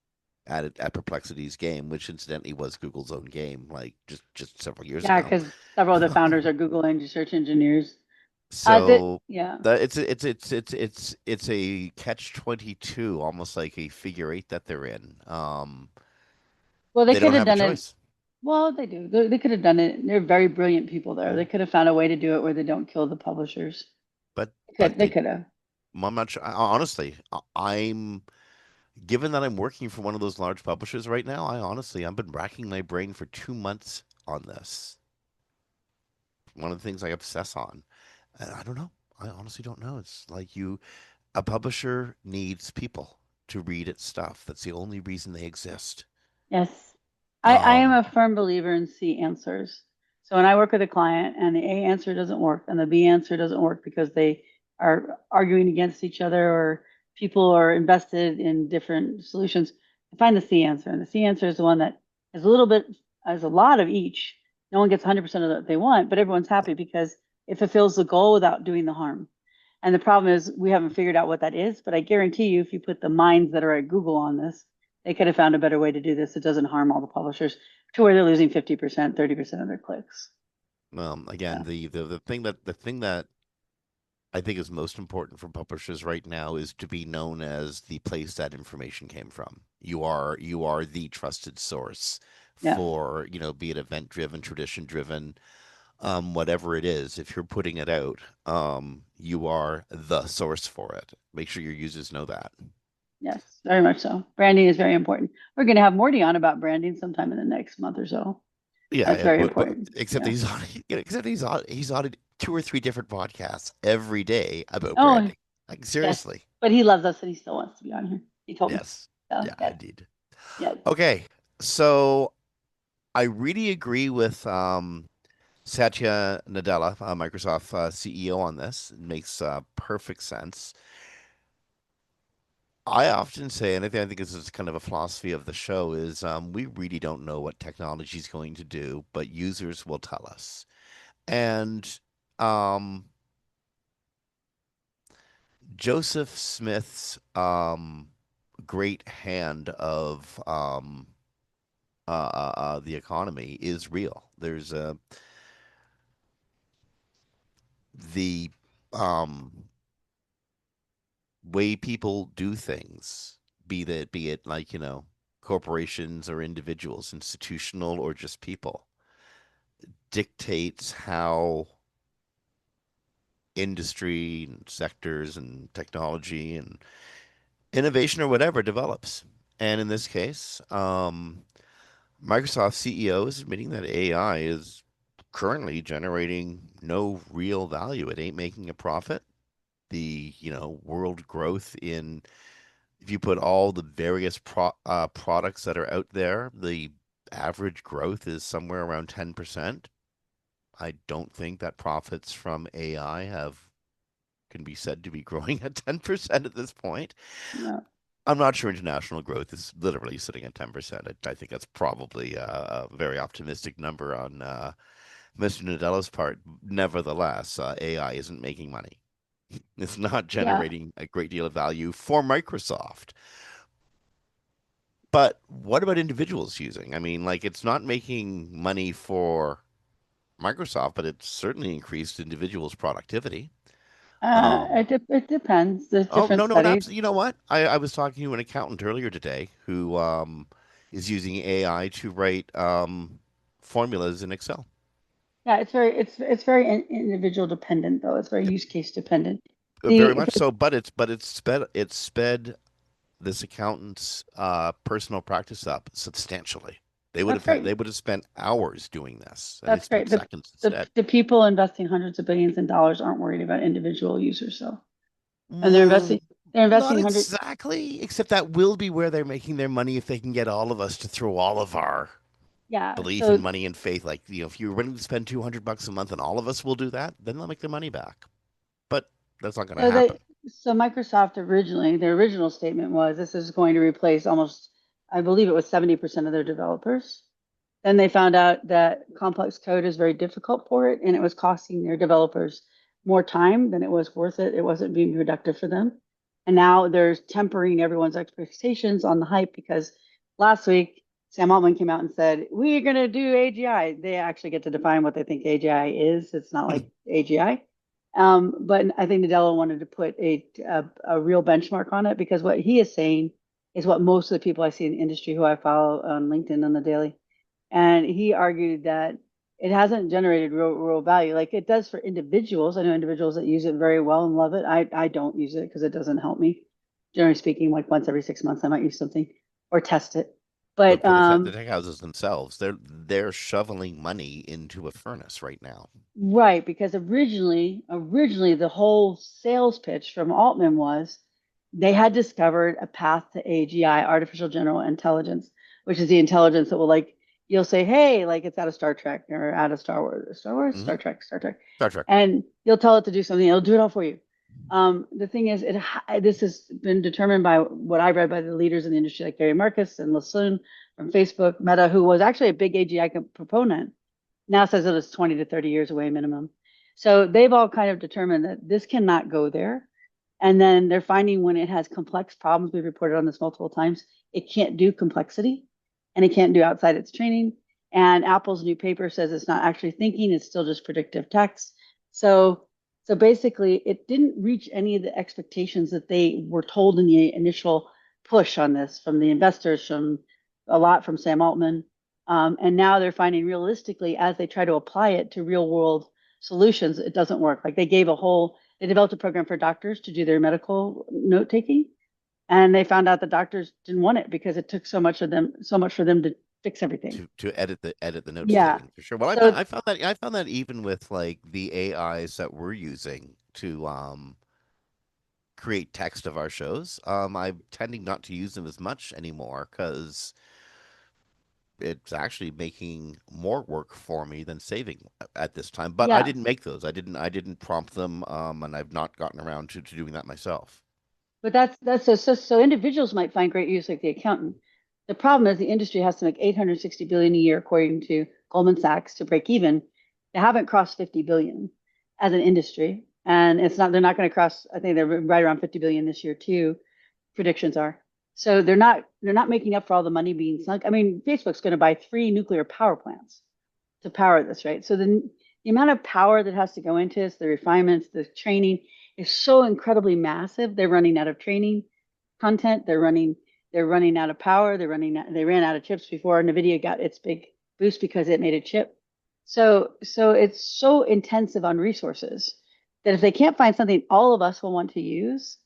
A: at Perplexity's game, which incidentally was Google's own game, like just several years
B: Yeah,
A: ago.
B: because several of the founders are Google search engineers.
A: So
B: Yeah.
A: it's a catch 22, almost like a figure eight that they're in.
B: Well, they
A: They
B: could
A: don't
B: have
A: have a
B: done it.
A: choice.
B: Well, they do. They could have done it. They're very brilliant people there. They
A: Mm.
B: could have found a way to do it where they don't kill the publishers.
A: But
B: They could.
A: but
B: They
A: they
B: could have.
A: I'm not sure. Honestly, I'm given that I'm working for one of those large publishers right now. I've been racking my brain for 2 months on this. One of the things I obsess on, and I don't know. I honestly don't know. It's like a publisher needs people to read its stuff. That's the only reason they exist.
B: Yes. I am
A: Um,
B: a firm believer in C answers. So when I work with a client and the A answer doesn't work and the B answer doesn't work because they are arguing against each other or people are invested in different solutions, I find the C answer. And the C answer is the one that has a little bit, has a lot of each. No one gets 100% of what they want, but everyone's happy because it fulfills the goal without doing the harm. And the problem is we haven't figured out what that is, but I guarantee you, if you put the minds that are at Google on this, they could have found a better way to do this that doesn't harm all the publishers to where they're losing 50%, 30% of their clicks.
A: again,
B: So,
A: the thing that I think is most important for publishers right now is to be known as the place that information came from. You are the trusted source
B: yeah,
A: for, be it event driven, tradition driven, whatever it is. If you're putting it out, you are the source for it. Make sure your users know that.
B: yes, very much so. Branding is very important. We're going to have Morty on about branding sometime in the next month or so. That's
A: Yeah,
B: very
A: but
B: important.
A: except
B: Yeah.
A: he's on 2 or 3 different podcasts every day about
B: Oh,
A: branding. Like
B: yes.
A: seriously.
B: But he loves us and he still wants to be on here. He told me.
A: Yes.
B: So,
A: Yeah,
B: yes,
A: indeed.
B: yes,
A: Okay. So I really agree with Satya Nadella, Microsoft CEO, on this. It makes perfect sense. I often say, and I think this is kind of a philosophy of the show, is we really don't know what technology is going to do, but users will tell us. And um, Joseph Smith's great hand of the economy is real. There's the um, way people do things, be it like, corporations or individuals, institutional or just people, dictates how industry and sectors and technology and innovation or whatever develops. And in this case, Microsoft CEO is admitting that AI is currently generating no real value. It ain't making a profit. The, world growth in, if you put all the various products that are out there, the average growth is somewhere around 10%. I don't think that profits from AI have can be said to be growing at 10% at this point.
B: yeah,
A: I'm not sure international growth is literally sitting at 10%. I think that's probably a very optimistic number on Mr. Nadella's part. Nevertheless, AI isn't making money. It's not
B: yeah.
A: generating a great deal of value for Microsoft. But what about individuals using? I mean, like, it's not making money for Microsoft, but it's certainly increased individuals' productivity. Um,
B: It depends. There's
A: oh,
B: different
A: no, no, it
B: studies.
A: absolutely. You know what? I was talking to an accountant earlier today who is using AI to write formulas in Excel.
B: Yeah, it's very individual dependent though. It's very use case dependent.
A: Very
B: The
A: much so, but it's sped this accountant's personal practice up substantially.
B: That's great.
A: They would have spent hours doing this, and they
B: That's
A: spent
B: great.
A: seconds instead.
B: The people investing hundreds of billions in dollars aren't worried about individual users, so and
A: Mm,
B: they're
A: not
B: investing hundred.
A: exactly, except that will be where they're making their money if they can get all of us to throw all of our
B: Yeah.
A: belief and
B: So
A: money and faith. Like, if you're willing to spend $200 a month and all of us will do that, then they'll make their money back. But that's not going to
B: so
A: happen.
B: they so Microsoft originally their original statement was this is going to replace almost I believe it was 70% of their developers. Then they found out that complex code is very difficult for it, and it was costing their developers more time than it was worth it. It wasn't being productive for them. And now they're tempering everyone's expectations on the hype because last week Sam Altman came out and said, we're going to do AGI. They actually get to define what they think AGI is. It's not like AGI. But I think Nadella wanted to put a real benchmark on it because what he is saying is what most of the people I see in the industry who I follow on LinkedIn on the daily and he argued that it hasn't generated real value like it does for individuals. I know individuals that use it very well and love it. I don't use it because it doesn't help me. Generally speaking, like once every 6 months, I might use something or test it.
A: But
B: But
A: for the tech houses themselves, they're shoveling money into a furnace right now.
B: right, because originally the whole sales pitch from Altman was they had discovered a path to AGI, artificial general intelligence, which is the intelligence that will like you'll say, hey, like it's out of Star Trek or out of Star Wars,
A: Hmm.
B: Star Trek,
A: Star Trek.
B: and you'll tell it to do something, it'll do it all for you. The thing is, this has been determined by what I read by the leaders in the industry, like Gary Marcus and Lasoon from Facebook, Meta, who was actually a big AGI proponent now says it was 20 to 30 years away minimum. So they've all kind of determined that this cannot go there. And then they're finding when it has complex problems, we've reported on this multiple times, it can't do complexity and it can't do outside its training. And Apple's new paper says it's not actually thinking, it's still just predictive text. So so basically it didn't reach any of the expectations that they were told in the initial push on this from the investors, from a lot from Sam Altman, and now they're finding realistically, as they try to apply it to real world solutions, it doesn't work. Like they developed a program for doctors to do their medical note taking. And they found out the doctors didn't want it because it took so much for them to fix everything.
A: To edit the notes
B: Yeah.
A: taken for sure. Well,
B: So
A: I found that even with like the AIs that we're using to create text of our shows, I'm tending not to use them as much anymore because it's actually making more work for me than saving at this time. But I
B: yeah,
A: didn't make those. I didn't prompt them, and I've not gotten around to doing that myself.
B: but that's so individuals might find great use like the accountant. The problem is the industry has to make 860 billion a year according to Goldman Sachs to break even. They haven't crossed 50 billion as an industry, and it's not they're not going to cross. I think they're right around 50 billion this year too. Predictions are. So they're not making up for all the money being sunk. I mean, Facebook's going to buy 3 nuclear power plants to power this, right? So the amount of power that has to go into this, the refinements, the training is so incredibly massive. They're running out of training content. They're running out of power. They ran out of chips before Nvidia got its big boost because it made a chip. So it's so intensive on resources that if they can't find something all of us will want to use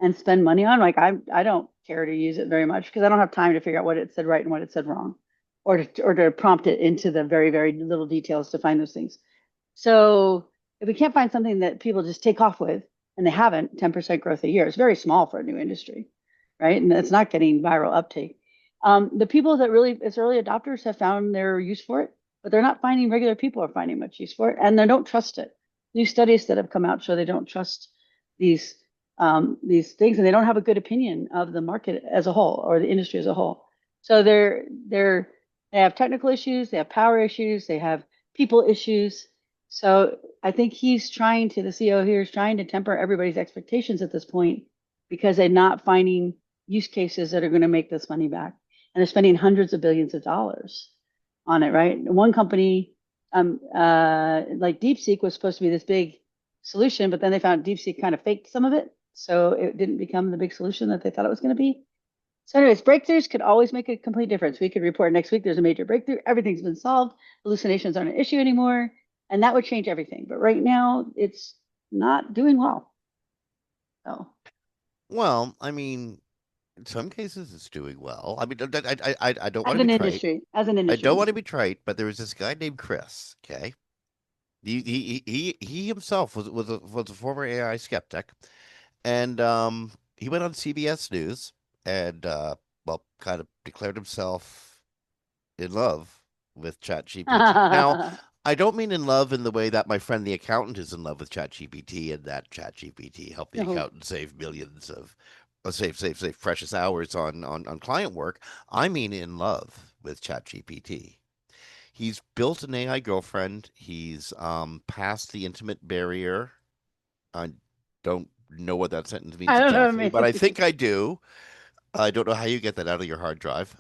B: and spend money on, like I don't care to use it very much because I don't have time to figure out what it said right and what it said wrong or to prompt it into the very little details to find those things. So if we can't find something that people just take off with, and they haven't, 10% growth a year is very small for a new industry, right? And it's not getting viral uptake. The people that really, as early adopters, have found their use for it, but they're not finding regular people are finding much use for it, and they don't trust it. New studies that have come out show they don't trust these these things, and they don't have a good opinion of the market as a whole or the industry as a whole. So they have technical issues, they have power issues, they have people issues. So I think the CEO here is trying to temper everybody's expectations at this point because they're not finding use cases that are going to make this money back. And they're spending hundreds of billions of dollars on it, right? One company, like DeepSeek was supposed to be this big solution, but then they found DeepSeek kind of faked some of it. So it didn't become the big solution that they thought it was going to be. So, anyways, breakthroughs could always make a complete difference. We could report next week there's a major breakthrough, everything's been solved, hallucinations aren't an issue anymore, and that would change everything. But right now, it's not doing well. So,
A: Well, I mean, in some cases it's doing well. I mean, I don't want
B: as
A: to be
B: an
A: trite.
B: industry? As an
A: I don't
B: industry.
A: want to be trite, but there was this guy named Chris. Okay, he himself was a former AI skeptic, and he went on CBS News and well, kind of declared himself in love with ChatGPT. Now, I don't mean in love in the way that my friend the accountant is in love with ChatGPT and that ChatGPT helped the
B: No.
A: accountant save millions of save precious hours on client work. I mean in love with ChatGPT. He's built an AI girlfriend. He's passed the intimate barrier. I don't know what that sentence means
B: I don't know,
A: exactly, but I
B: maybe.
A: think I do. I don't know how you get that out of your hard drive.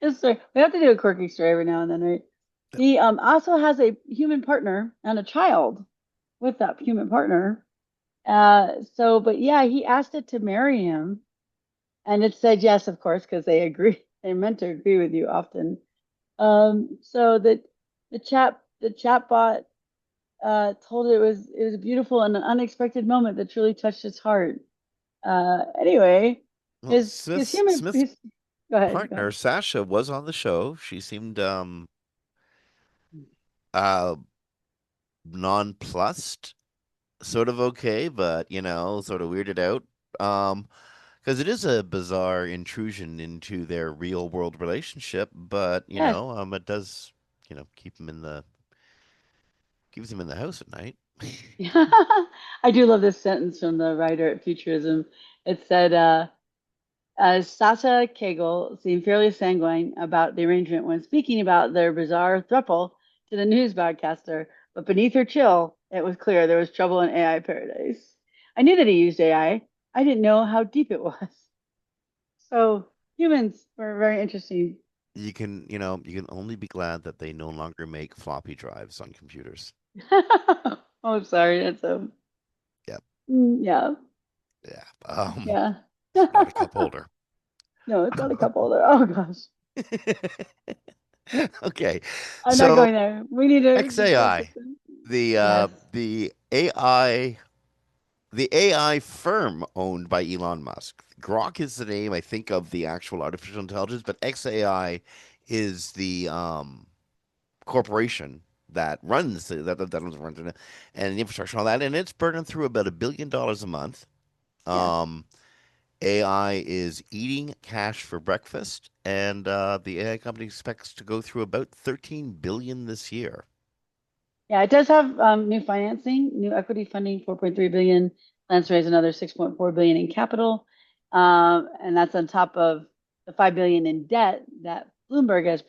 B: This story, we have to do a quirky story every now and then, right? He also has a human partner and a child with that human partner. But yeah, he asked it to marry him, and it said yes, of course, because they agree. They meant to agree with you often. So that the chat bot told it was a beautiful and an unexpected moment that truly touched his heart. Anyway,
A: Well,
B: his human
A: Smith's
B: his go
A: partner
B: ahead.
A: Sasha was on the show. She seemed uh nonplussed, sort of okay, but sort of weirded out. Um because it is a bizarre intrusion into their real world relationship, but
B: Yes.
A: it does, keeps him in the house at night.
B: I do love this sentence from the writer at Futurism. It said, Sasha Cagle seemed fairly sanguine about the arrangement when speaking about their bizarre throuple to the news broadcaster, but beneath her chill, it was clear there was trouble in AI paradise. I knew that he used AI. I didn't know how deep it was. So humans were very interesting.
A: You can only be glad that they no longer make floppy drives on computers.
B: Oh, I'm sorry. That's a
A: Yep.
B: yeah,
A: Yeah.
B: yeah.
A: Not a cup holder.
B: No, it's not a cup holder. Oh gosh,
A: Okay.
B: I'm not
A: So
B: going there. We need to just focus.
A: XAI, the
B: Yes,
A: uh the AI the AI firm owned by Elon Musk. Grok is the name I think of the actual artificial intelligence, but XAI is the corporation that runs runs and the infrastructure and all that, and it's burning through about $1 billion a month.
B: yes.
A: Um, AI is eating cash for breakfast, and the AI company expects to go through about 13 billion this year.
B: Yeah, it does have new financing, new equity funding, 4.3 billion, plans to raise another 6.4 billion in capital. And that's on top of the 5 billion in debt that Bloomberg has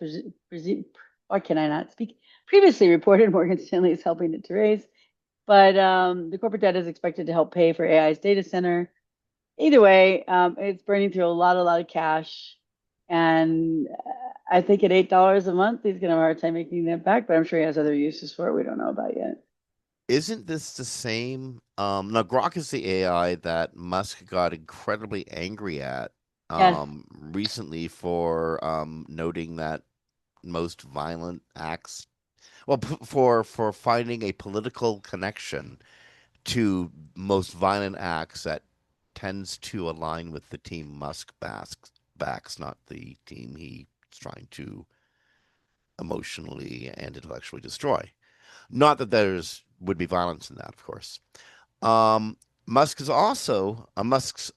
B: why can I not speak? Previously reported Morgan Stanley is helping it to raise. But the corporate debt is expected to help pay for AI's data center. Either way, it's burning through a lot of cash. And I think at $8 a month, he's gonna have a hard time making that back, but I'm sure he has other uses for it we don't know about yet.
A: Isn't this the same? Now, Grok is the AI that Musk got incredibly angry at
B: Yes,
A: recently for noting that most violent acts, well, for finding a political connection to most violent acts that tends to align with the team Musk backs, not the team he's trying to emotionally and intellectually destroy. Not that there's would be violence in that, of course. Um, Musk is also Musk's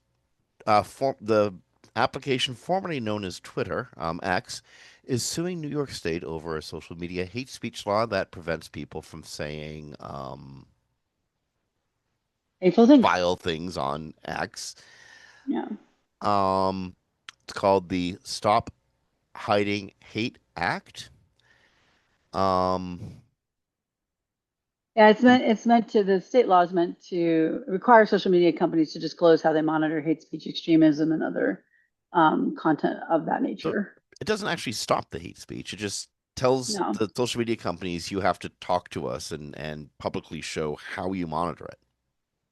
A: the application formerly known as Twitter, X, is suing New York State over a social media hate speech law that prevents people from saying
B: hateful things.
A: vile things on X.
B: Yeah,
A: Um, it's called the Stop Hiding Hate Act. Um,
B: yeah. It's meant to the state law is meant to require social media companies to disclose how they monitor hate speech, extremism, and other content of that
A: so
B: nature.
A: it doesn't actually stop the hate speech. It just tells
B: No.
A: the social media companies you have to talk to us and publicly show how you monitor it.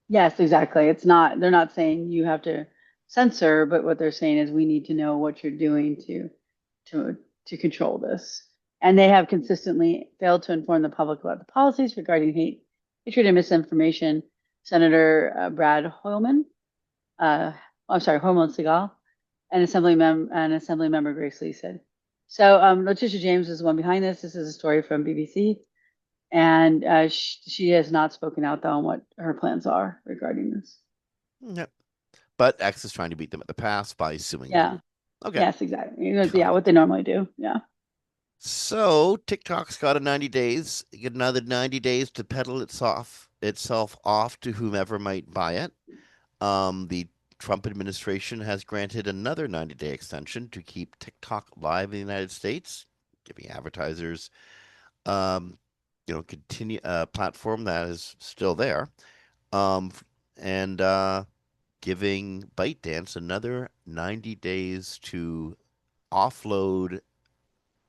B: Yes, exactly. It's not, they're not saying you have to censor, but what they're saying is we need to know what you're doing to to control this. And they have consistently failed to inform the public about the policies regarding hatred and misinformation. Senator Brad Hoylman I'm sorry, Hormone Segal, and Assembly Member Grace Lee said. So Letitia James is the one behind this. This is a story from BBC, and she has not spoken out though on what her plans are regarding this.
A: Yep. But X is trying to beat them at the pass by suing them.
B: Yeah.
A: Okay.
B: Yes, exactly. Yeah,
A: Got it.
B: what they normally do. Yeah.
A: So TikTok's got a 90 days, get another 90 days to peddle itself off to whomever might buy it. The Trump administration has granted another 90-day extension to keep TikTok live in the United States, giving advertisers, um, continue a platform that is still there, um, and giving ByteDance another 90 days to offload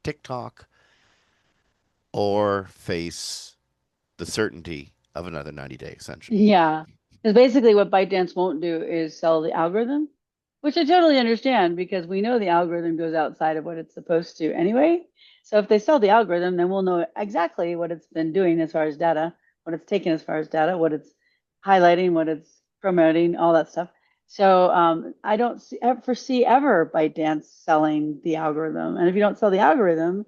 A: TikTok or face the certainty of another 90-day extension.
B: Yeah. Because basically what ByteDance won't do is sell the algorithm, which I totally understand because we know the algorithm goes outside of what it's supposed to anyway. So if they sell the algorithm, then we'll know exactly what it's been doing as far as data, what it's taken as far as data, what it's highlighting, what it's promoting, all that stuff. So I don't foresee ever ByteDance selling the algorithm. And if you don't sell the algorithm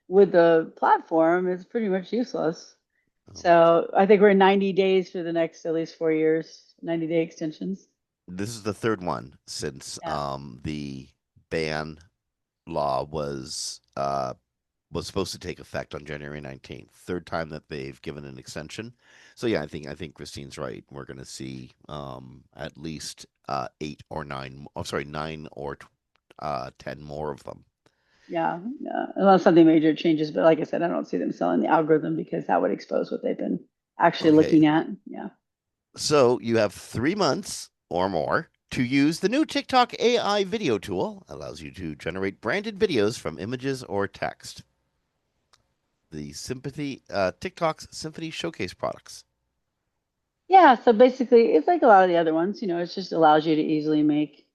B: with the platform, it's pretty much useless.
A: Um,
B: So I think we're 90 days for the next at least 4 years, 90-day extensions.
A: this is the third one since
B: Yeah.
A: the ban law was supposed to take effect on January 19th. Third time that they've given an extension. So yeah, I think Kristine's right. We're going to see at least 8 or 9. Oh, sorry, 9 or 10 more of them.
B: Yeah. Yeah. Unless something major changes. But like I said, I don't see them selling the algorithm because that would expose what they've been actually
A: Okay,
B: looking at. Yeah.
A: so you have 3 months or more to use the new TikTok AI video tool. Allows you to generate branded videos from images or text. The Sympathy TikTok's Symphony Showcase products.
B: Yeah, so basically, it's like a lot of the other ones. It just allows you to easily make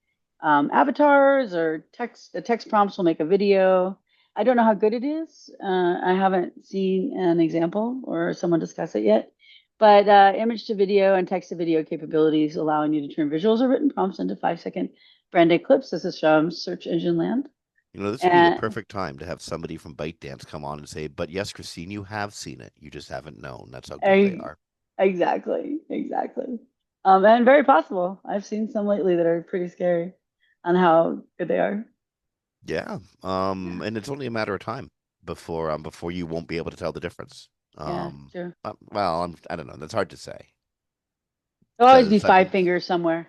B: avatars or text. The text prompts will make a video. I don't know how good it is. I haven't seen an example or someone discuss it yet. But image to video and text to video capabilities allowing you to turn visuals or written prompts into 5-second branded clips. This is from Search Engine Land.
A: This would be the
B: And
A: perfect time to have somebody from ByteDance come on and say, "But yes, Kristine, you have seen it. You just haven't known. That's how good they
B: I,
A: are."
B: exactly, exactly. And very possible. I've seen some lately that are pretty scary on how good they are.
A: Yeah.
B: Yeah.
A: And it's only a matter of time before you won't be able to tell the difference.
B: Yeah, true.
A: Well, I don't know. That's hard to say
B: There'll always be
A: because I
B: five
A: mean,
B: fingers somewhere.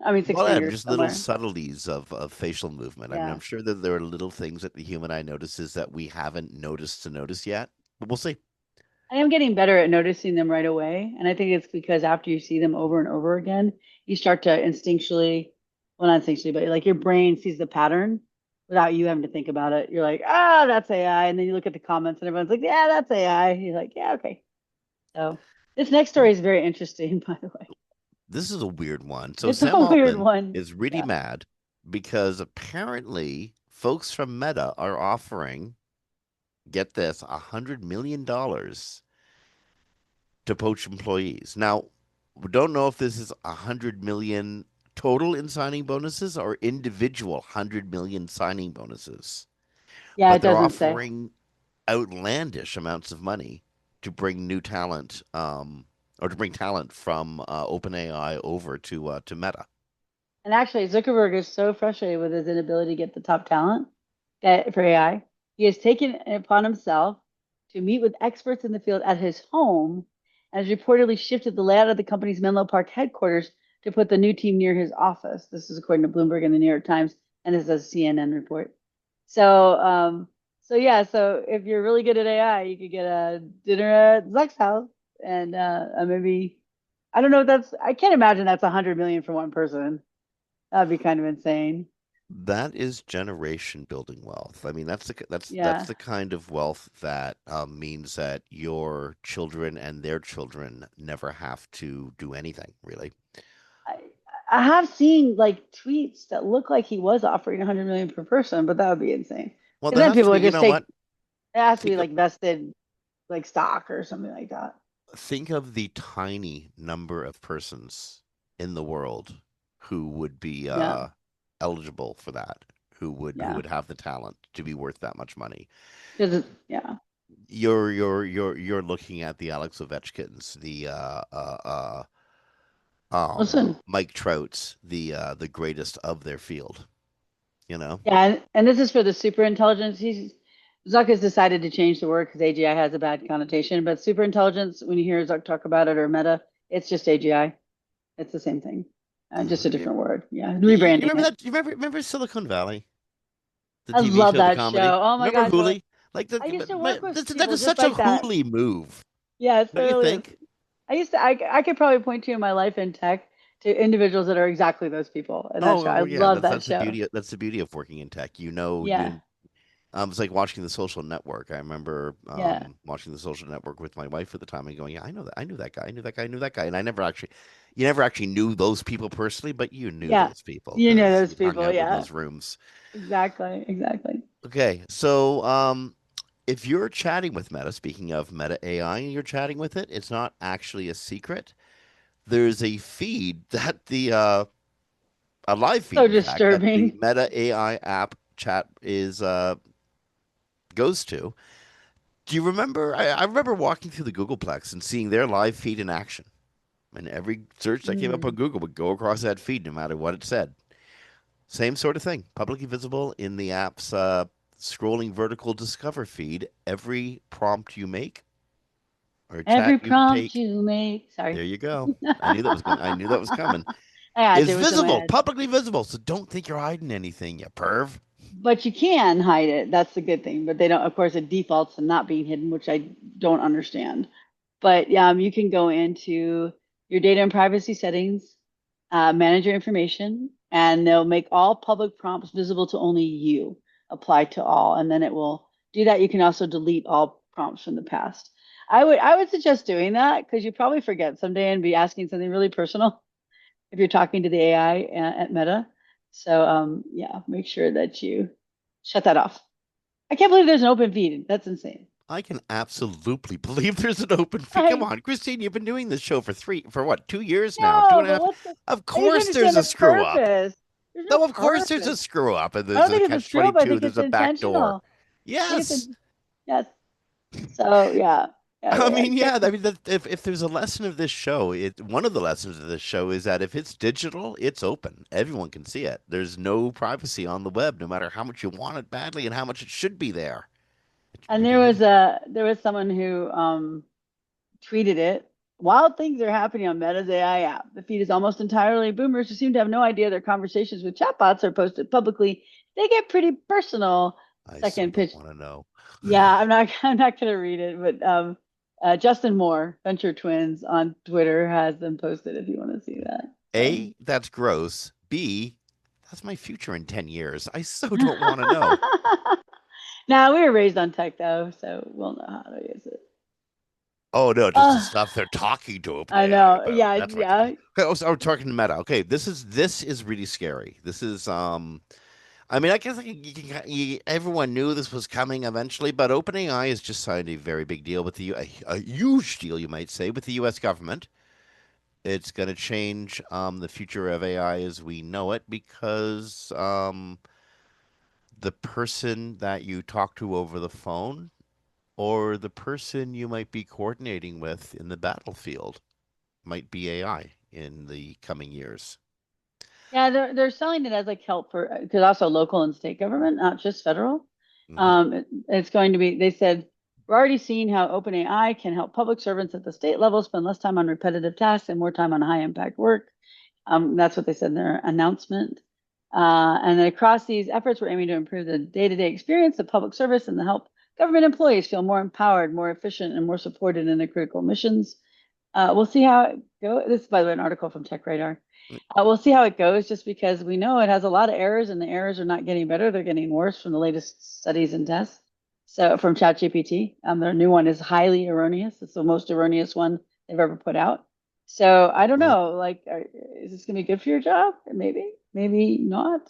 B: I mean, six
A: well, yeah,
B: fingers
A: just little
B: somewhere.
A: subtleties of facial movement. I mean,
B: Yeah.
A: I'm sure that there are little things that the human eye notices that we haven't noticed to notice yet, but we'll see.
B: I am getting better at noticing them right away. And I think it's because after you see them over and over again, you start to instinctually, well, not instinctually, but like your brain sees the pattern without you having to think about it. You're like, ah, that's AI. And then you look at the comments and everyone's like, yeah, that's AI. You're like, yeah, okay. So this next story is very interesting, by the way.
A: This is a weird one. So
B: It's
A: Sam
B: a weird
A: Altman
B: one.
A: is really
B: Yeah.
A: mad because apparently folks from Meta are offering, get this, $100 million to poach employees. Now, we don't know if this is 100 million total in signing bonuses or individual 100 million signing bonuses,
B: Yeah,
A: but
B: it
A: they're
B: doesn't say.
A: offering outlandish amounts of money to bring new talent, or to bring talent from OpenAI over to Meta.
B: And actually, Zuckerberg is so frustrated with his inability to get the top talent that for AI. He has taken it upon himself to meet with experts in the field at his home and has reportedly shifted the layout of the company's Menlo Park headquarters to put the new team near his office. This is according to Bloomberg and the New York Times, and this is a CNN report. So, so yeah, so if you're really good at AI, you could get a dinner at Zuck's house and maybe I don't know. I can't imagine that's 100 million for one person. That'd be kind of insane.
A: That is generation building wealth. I mean, that's
B: Yeah.
A: the kind of wealth that means that your children and their children never have to do anything, really.
B: I, I have seen like tweets that look like he was offering 100 million per person, but that would be insane.
A: Well,
B: Because
A: there
B: then
A: has to
B: people
A: be,
B: would
A: you
B: just
A: know what?
B: take it has to be
A: Think of
B: like vested like stock or something like that.
A: think of the tiny number of persons in the world who would be
B: Yeah.
A: eligible for that, who
B: Yeah.
A: would have the talent to be worth that much money.
B: Because yeah.
A: You're looking at the Alex Ovechkins, the
B: Listen.
A: Mike Trouts, the greatest of their field, you know?
B: Yeah, and this is for the super intelligence. Zuck has decided to change the word because AGI has a bad connotation, but super intelligence, when you hear Zuck talk about it or Meta, it's just AGI. It's the same thing, just a
A: Yeah.
B: different word. Yeah,
A: You
B: rebranding
A: remember
B: it.
A: that? You remember Silicon Valley, the
B: I
A: TV
B: love
A: show, the
B: that
A: comedy?
B: show. Oh my
A: Remember
B: God, no,
A: Hooli? Like
B: I used to work with
A: that
B: people
A: is
B: just
A: such a
B: like that.
A: Hooli move,
B: Yes, it
A: don't you
B: really is.
A: think?
B: I could probably point to in my life in tech to individuals that are exactly those people in that show.
A: Oh,
B: I
A: well, yeah,
B: love that show.
A: that's the beauty of working in tech. You know,
B: Yeah,
A: it's like watching The Social Network. I remember
B: yeah,
A: watching The Social Network with my wife at the time and going, yeah, I know that, I knew that guy, I knew that guy, I knew that guy, and you never actually knew those people personally, but you knew
B: yeah.
A: those people
B: You know
A: because
B: those
A: you hung
B: people.
A: out in
B: Yeah,
A: those rooms.
B: exactly, exactly.
A: Okay, so if you're chatting with Meta, speaking of Meta AI, and you're chatting with it, it's not actually a secret. There's a feed that the a live feed,
B: So
A: in fact, that the
B: disturbing.
A: Meta AI app chat is goes to. Do you remember? I remember walking through the Googleplex and seeing their live feed in action. And every search that came up on
B: Mm.
A: Google would go across that feed, no matter what it said. Same sort of thing, publicly visible in the app's scrolling vertical discover feed. Every prompt you make or chat
B: Every
A: you
B: prompt
A: take,
B: you make. Sorry.
A: there you go. I knew that was coming.
B: I had
A: Is
B: to within my
A: visible,
B: head.
A: publicly visible. So don't think you're hiding anything, you perv.
B: But you can hide it. That's the good thing. But they don't, of course, it defaults to not being hidden, which I don't understand. But you can go into your data and privacy settings, manage your information, and they'll make all public prompts visible to only you, apply to all, and then it will do that. You can also delete all prompts from the past. I would suggest doing that because you probably forget someday and be asking something really personal if you're talking to the AI at Meta. So yeah, make sure that you shut that off. I can't believe there's an open feed. That's insane.
A: I can absolutely believe there's an open feed. Come
B: I
A: on, Christine, you've been doing this show for what, 2 years now? Two
B: no,
A: and a
B: but
A: half.
B: what's the?
A: Of
B: I need to
A: course there's
B: understand
A: a
B: the
A: screw up.
B: purpose. There's no
A: No, of course there's a
B: purpose.
A: screw up, and
B: I
A: there's
B: don't
A: a
B: think it's a
A: catch
B: screw up. I
A: 22.
B: think
A: There's
B: it's
A: a back door.
B: intentional. I think it's
A: Yes.
B: in, yes. So yeah, yeah,
A: I
B: yeah, yeah.
A: mean,
B: Check.
A: yeah. I mean, if there's a lesson of this show, one of the lessons of this show is that if it's digital, it's open. Everyone can see it. There's no privacy on the web, no matter how much you want it badly and how much it should be there.
B: And
A: You can never.
B: there was someone who tweeted it. Wild things are happening on Meta's AI app. The feed is almost entirely boomers who seem to have no idea their conversations with chatbots are posted publicly. They get pretty personal.
A: I so
B: Second
A: don't
B: pitch.
A: want to know.
B: Yeah, I'm not. I'm not going to read it, but Justin Moore, Venture Twins on Twitter, has them posted. If you want to see that. So.
A: A, that's gross. B, that's my future in 10 years. I so don't want to know.
B: Now we were raised on tech though, so we'll know how to use it.
A: Oh no, just the
B: Uh,
A: stuff they're talking to
B: I
A: OpenAI
B: know.
A: about.
B: Yeah,
A: That's what gets me.
B: yeah.
A: Okay, I'm talking to Meta. Okay, this is really scary. This is I mean, I guess everyone knew this was coming eventually, but OpenAI has just signed a very big deal with a huge deal, you might say, with the U.S. government. It's going to change the future of AI as we know it because the person that you talk to over the phone or the person you might be coordinating with in the battlefield might be AI in the coming years.
B: Yeah, they're selling it as like help for because also local and state government, not just federal.
A: Hmm.
B: It's going to be. They said we're already seeing how OpenAI can help public servants at the state level spend less time on repetitive tasks and more time on high impact work. That's what they said in their announcement. And then across these efforts, we're aiming to improve the day-to-day experience of public service and to help government employees feel more empowered, more efficient, and more supported in their critical missions. We'll see how it goes. This is, by the way, an article from Tech Radar. We'll see how it goes just because we know it has a lot of errors and the errors are not getting better. They're getting worse from the latest studies and tests. So from ChatGPT, their new one is highly erroneous. It's the most erroneous one they've ever put out. So I don't
A: Well,
B: know, like, is this going to be good for your job? Maybe, maybe not.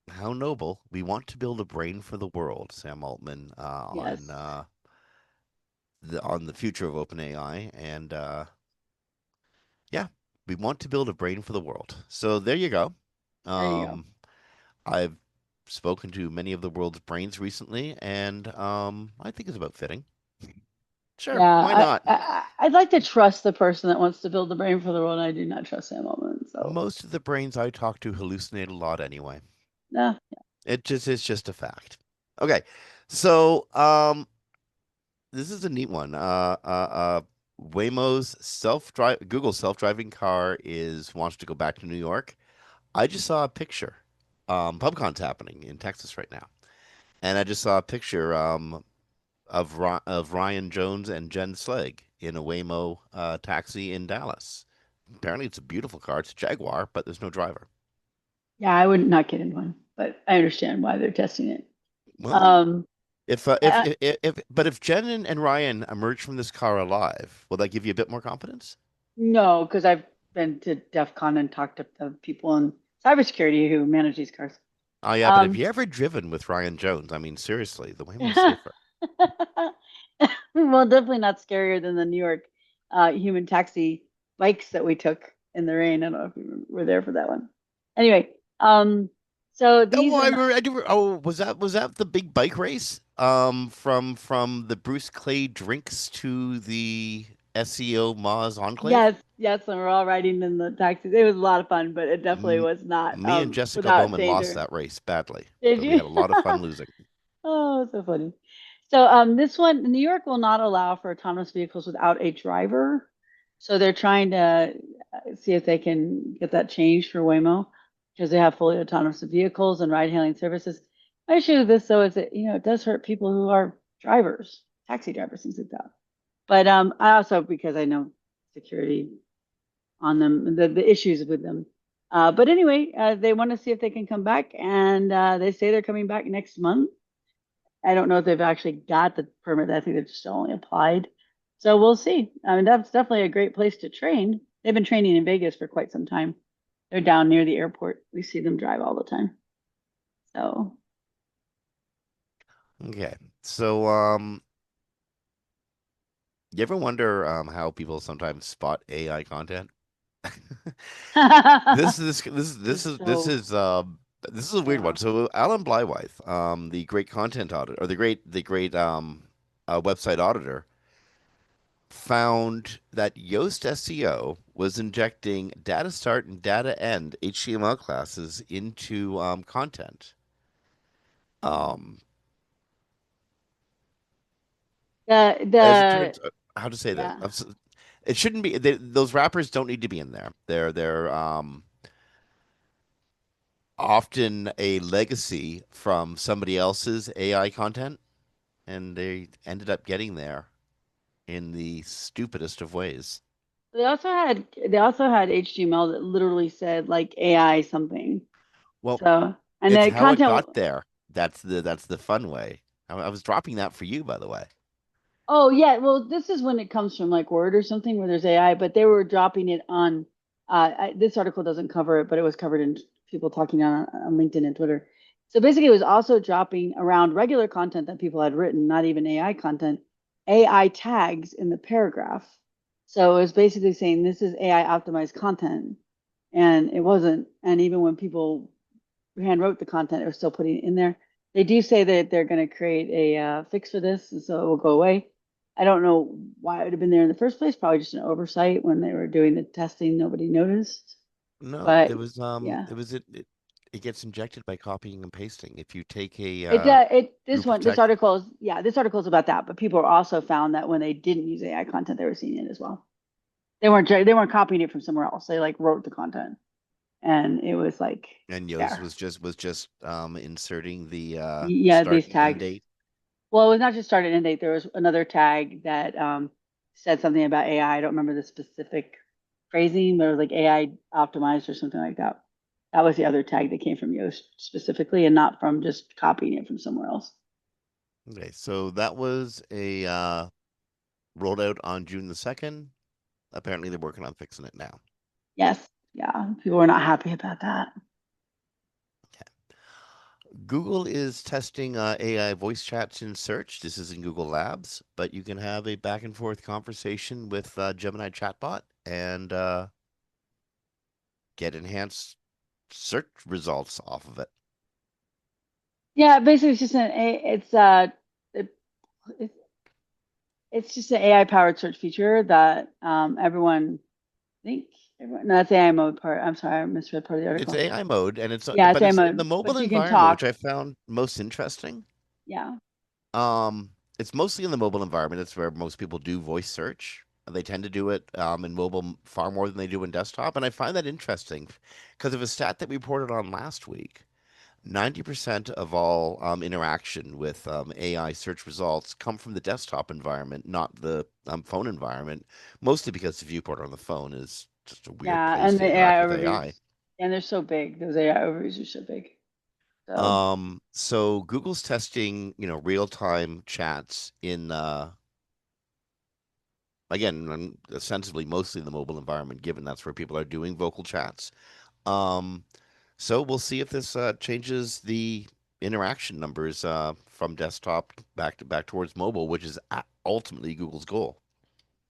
A: how noble. We want to build a brain for the world, Sam Altman,
B: Yes.
A: on the future of OpenAI. And yeah, we want to build a brain for the world. So there you go.
B: There you go.
A: Um, I've spoken to many of the world's brains recently, and I think it's about fitting. Sure,
B: Yeah,
A: why not?
B: I'd like to trust the person that wants to build the brain for the world. And I do not trust Sam Altman. So,
A: Most of the brains I talk to hallucinate a lot anyway.
B: no.
A: It's just a fact. Okay, so this is a neat one. Waymo's self-drive Google self-driving car is wants to go back to New York. I just saw a picture. PubCon's happening in Texas right now, and I just saw a picture of Ryan Jones and Jen Slegg in a Waymo taxi in Dallas. Apparently, it's a beautiful car. It's a Jaguar, but there's no driver.
B: Yeah, I would not get in one, but I understand why they're testing it.
A: Well,
B: Um,
A: if but if Jen and Ryan emerge from this car alive, will that give you a bit more confidence?
B: no, because I've been to DEF CON and talked to the people in cybersecurity who manage these cars.
A: Oh yeah, but have
B: Um,
A: you ever driven with Ryan Jones? I mean, seriously, the Waymo's safer.
B: well, definitely not scarier than the New York human taxi bikes that we took in the rain. I don't know if you were there for that one. Anyway, so
A: Oh,
B: these
A: I
B: are not,
A: remember. I do. Oh, was that the big bike race? From the Bruce Clay drinks to the SEO Moz Enclave.
B: yes, yes, and we're all riding in the taxis. It was a lot of fun, but it definitely
A: M
B: was not
A: Me and Jessica
B: without
A: Bowman lost
B: danger.
A: that race badly,
B: Did
A: but we
B: you?
A: had a lot of fun losing.
B: Oh, so funny. So this one, New York will not allow for autonomous vehicles without a driver. So they're trying to see if they can get that changed for Waymo because they have fully autonomous vehicles and ride-hailing services. My issue with this though is that it does hurt people who are drivers, taxi drivers, things like that. But I also because I know security on them, the issues with them. But anyway, they want to see if they can come back, and they say they're coming back next month. I don't know if they've actually got the permit. I think they've just only applied. So we'll see. I mean, that's definitely a great place to train. They've been training in Vegas for quite some time. They're down near the airport. We see them drive all the time. So,
A: Okay, so you ever wonder how people sometimes spot AI content? This is this is this
B: it's
A: is this
B: so,
A: is uh this is a weird one.
B: yeah.
A: So Alan Blywythe, the great content auditor or the great website auditor, found that Yoast SEO was injecting data start and data end HTML classes into content. Um, as it
B: The
A: turns, how to say this?
B: yeah.
A: It shouldn't be. Those wrappers don't need to be in there. They're often a legacy from somebody else's AI content, and they ended up getting there in the stupidest of ways.
B: They also had HTML that literally said like AI something.
A: Well,
B: So, and
A: it's
B: the
A: how it
B: content.
A: got there. That's the fun way. I was dropping that for you, by the way.
B: Oh yeah, well, this is when it comes from like Word or something where there's AI, but they were dropping it on. This article doesn't cover it, but it was covered in people talking on LinkedIn and Twitter. So basically, it was also dropping around regular content that people had written, not even AI content, AI tags in the paragraph. So it was basically saying this is AI optimized content, and it wasn't. And even when people hand wrote the content, it was still putting it in there. They do say that they're going to create a fix for this, and so it will go away. I don't know why it would have been there in the first place. Probably just an oversight when they were doing the testing. Nobody noticed.
A: No,
B: But
A: it was
B: yeah,
A: it gets injected by copying and pasting. If you take a
B: this
A: group of
B: one, this
A: text,
B: article is yeah, this article is about that. But people also found that when they didn't use AI content, they were seeing it as well. They weren't copying it from somewhere else. They like wrote the content, and it was like
A: and Yoast
B: there.
A: was just inserting the
B: Yeah,
A: start
B: these
A: and end
B: tags.
A: date.
B: Well, it was not just start and end date. There was another tag that said something about AI. I don't remember the specific phrasing, but it was like AI optimized or something like that. That was the other tag that came from Yoast specifically and not from just copying it from somewhere else.
A: Okay, so that was a rolled out on June the 2nd. Apparently, they're working on fixing it now.
B: Yes. Yeah. People were not happy about that.
A: Google is testing AI voice chats in search. This is in Google Labs, but you can have a back and forth conversation with Gemini chatbot and get enhanced search results off of it.
B: Yeah, basically it's just it, it, it's just an AI powered search feature that everyone think everyone, no, that's AI mode part. I'm sorry, I misread part of the
A: It's
B: article.
A: AI mode, and
B: Yeah, it's
A: but
B: AI
A: it's in the
B: mode,
A: mobile
B: but you can
A: environment, which
B: talk.
A: I found most interesting.
B: Yeah,
A: It's mostly in the mobile environment. It's where most people do voice search. They tend to do it in mobile far more than they do in desktop, and I find that interesting because of a stat that we reported on last week. 90% of all interaction with AI search results come from the desktop environment, not the phone environment, mostly because the viewport on the phone is just a weird
B: yeah,
A: place
B: and
A: to
B: the
A: interact
B: AI
A: with AI.
B: overviews, and they're so big. Those AI overviews are so big. So,
A: So Google's testing, real-time chats in again, ostensibly mostly in the mobile environment, given that's where people are doing vocal chats. Um, so we'll see if this changes the interaction numbers from desktop back towards mobile, which is ultimately Google's goal.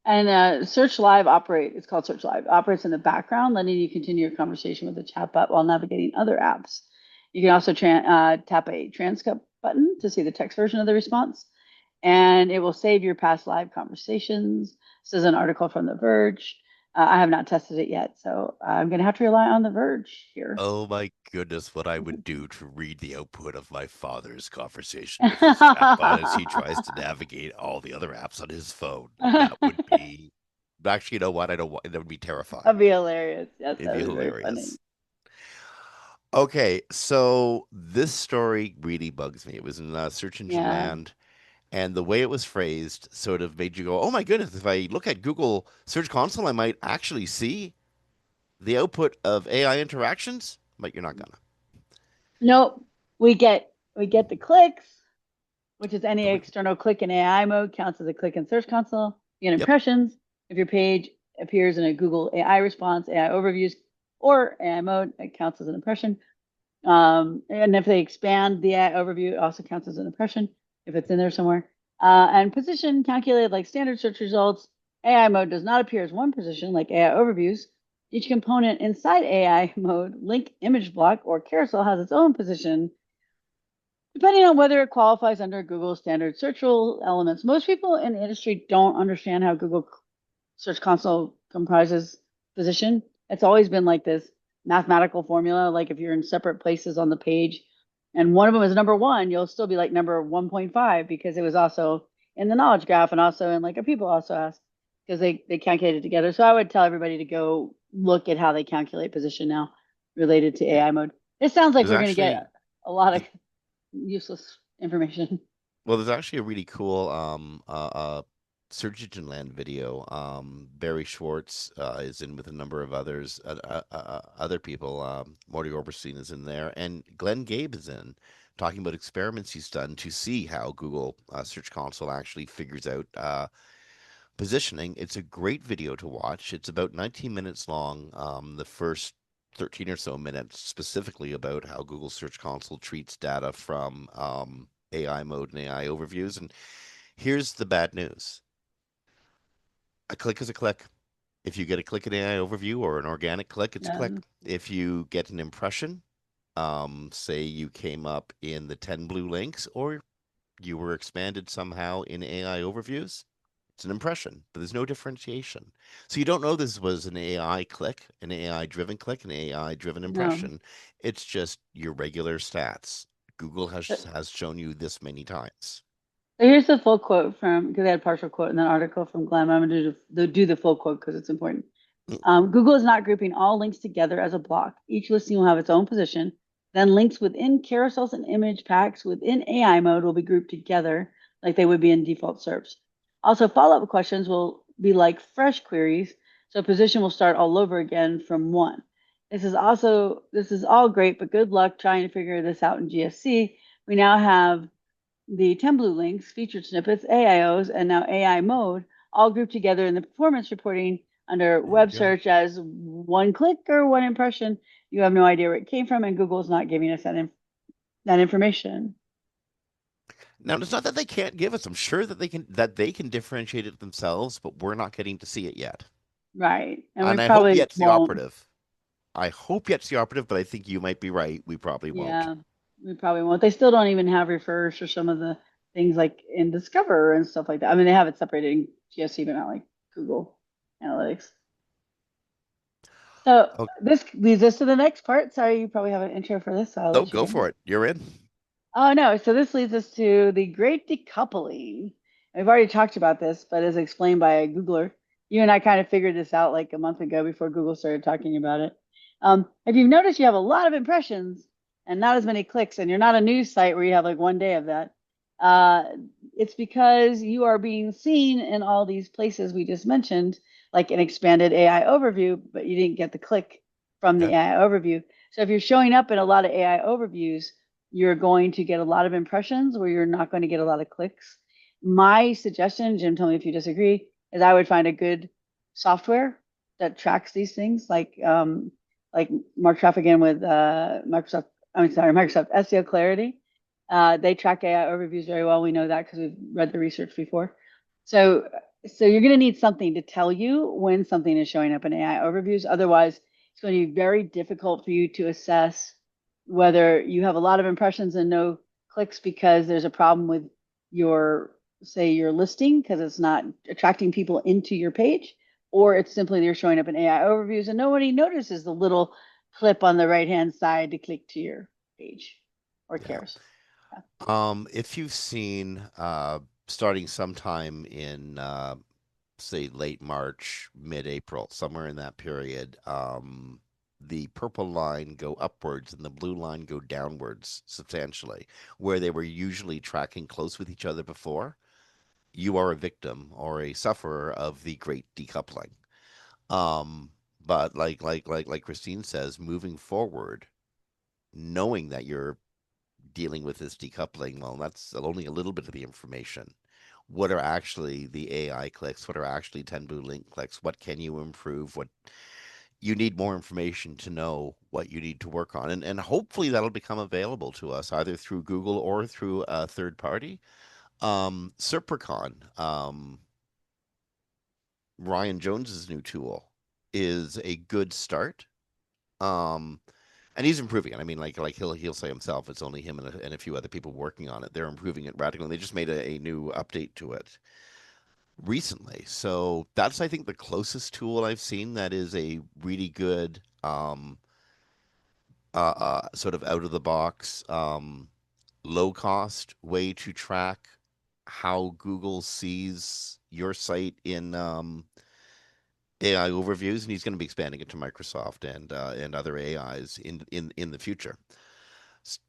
B: and Search Live operate. It's called Search Live. Operates in the background, letting you continue your conversation with the chatbot while navigating other apps. You can also tap a transcript button to see the text version of the response, and it will save your past live conversations. This is an article from The Verge. I have not tested it yet, so I'm going to have to rely on The Verge here.
A: Oh my goodness, what I would do to read the output of my father's conversation with his chatbot as he tries to navigate all the other apps on his phone. That would be actually, you know what? I don't want that would be terrifying.
B: That'd be hilarious. Yes,
A: It'd
B: that
A: be
B: would be very funny.
A: hilarious. Okay, so this story really bugs me. It was in search engine
B: Yeah.
A: land, and the way it was phrased sort of made you go, "Oh my goodness! If I look at Google Search Console, I might actually see the output of AI interactions." But you're not gonna.
B: Nope. We get the clicks, which is any
A: But we,
B: external click in AI mode counts as a click in Search Console. You get
A: yep.
B: impressions if your page appears in a Google AI response, AI overviews, or AI mode, it counts as an impression. And if they expand the AI overview, it also counts as an impression if it's in there somewhere. And position calculated like standard search results. AI mode does not appear as one position like AI overviews. Each component inside AI mode, link, image block, or carousel has its own position depending on whether it qualifies under Google standard search rule elements. Most people in the industry don't understand how Google Search Console comprises position. It's always been like this mathematical formula. Like if you're in separate places on the page and one of them is number one, you'll still be like number 1.5 because it was also in the knowledge graph and also in like a people also asked because they calculate it together. So I would tell everybody to go look at how they calculate position now related to
A: Yeah.
B: AI mode. It sounds like
A: There's
B: we're going to
A: actually
B: get a lot of useless information.
A: there's actually a really cool search engine land video. Barry Schwartz is in with a number of other people. Morty Oberstein is in there, and Glenn Gabe is in, talking about experiments he's done to see how Google Search Console actually figures out positioning. It's a great video to watch. It's about 19 minutes long. The first 13 or so minutes specifically about how Google Search Console treats data from AI mode and AI overviews. And here's the bad news: a click is a click. If you get a click in AI overview or an organic click, it's a click.
B: Um,
A: If you get an impression, say you came up in the 10 blue links or you were expanded somehow in AI overviews, it's an impression, but there's no differentiation. So you don't know this was an AI click, an AI driven click, an AI driven
B: no.
A: impression. It's just your regular stats. Google
B: But
A: has shown you this many times.
B: So here's the full quote from because they had partial quote in that article from Glenn. I'm going to do the full quote because it's important. Google is not grouping all links together as a block. Each listing will have its own position. Then links within carousels and image packs within AI mode will be grouped together like they would be in default SERPs. Also, follow-up questions will be like fresh queries, so position will start all over again from one. This is all great, but good luck trying to figure this out in GSC. We now have the 10 blue links, featured snippets, AIOs, and now AI mode, all grouped together in the performance reporting under
A: There you
B: web
A: go.
B: search as one click or one impression. You have no idea where it came from, and Google's not giving us that information.
A: Now it's not that they can't give us. I'm sure that they can differentiate it themselves, but we're not getting to see it yet.
B: Right. And we
A: And I hope
B: probably
A: yet's the
B: won't.
A: operative. I hope yet to see operative, but I think you might be right. We probably won't.
B: Yeah, we probably won't. They still don't even have refers for some of the things like in Discover and stuff like that. I mean, they have it separated in GSC, but not like Google Analytics. So
A: Oh,
B: this leads us to the next part. Sorry, you probably have an intro for this, so I'll
A: oh,
B: let you
A: go
B: go
A: for
B: ahead.
A: it. You're in.
B: Oh no, so this leads us to the great decoupling. We've already talked about this, but as explained by a Googler, you and I kind of figured this out like a month ago before Google started talking about it. If you've noticed, you have a lot of impressions and not as many clicks, and you're not a news site where you have like one day of that. Uh, it's because you are being seen in all these places we just mentioned, like an expanded AI overview, but you didn't get the click from the
A: Okay.
B: AI overview. So if you're showing up in a lot of AI overviews, you're going to get a lot of impressions where you're not going to get a lot of clicks. My suggestion, Jim, tell me if you disagree, is I would find a good software that tracks these things, like Mark Traffican with Microsoft. I'm sorry, Microsoft SEO Clarity. They track AI overviews very well. We know that because we've read the research before. So, so you're going to need something to tell you when something is showing up in AI overviews. Otherwise, it's going to be very difficult for you to assess whether you have a lot of impressions and no clicks because there's a problem with your, say, your listing because it's not attracting people into your page, or it's simply you're showing up in AI overviews and nobody notices the little clip on the right hand side to click to your page or
A: Yeah.
B: cares. Yeah.
A: If you've seen starting sometime in say late March, mid-April, somewhere in that period, the purple line go upwards and the blue line go downwards substantially, where they were usually tracking close with each other before. You are a victim or a sufferer of the great decoupling. But like Kristine says, moving forward, knowing that you're dealing with this decoupling, well, that's only a little bit of the information. What are actually the AI clicks? What are actually 10 blue link clicks? What can you improve? What you need more information to know what you need to work on. And hopefully that'll become available to us either through Google or through a third party. Serpricon, Ryan Jones's new tool, is a good start. Um, and he's improving it. I mean, like he'll say himself, it's only him and a few other people working on it. They're improving it radically. They just made a new update to it recently, so that's I think the closest tool I've seen that is a really good sort of out of the box, low cost way to track how Google sees your site in AI overviews, and he's going to be expanding it to Microsoft and other AIs in the future.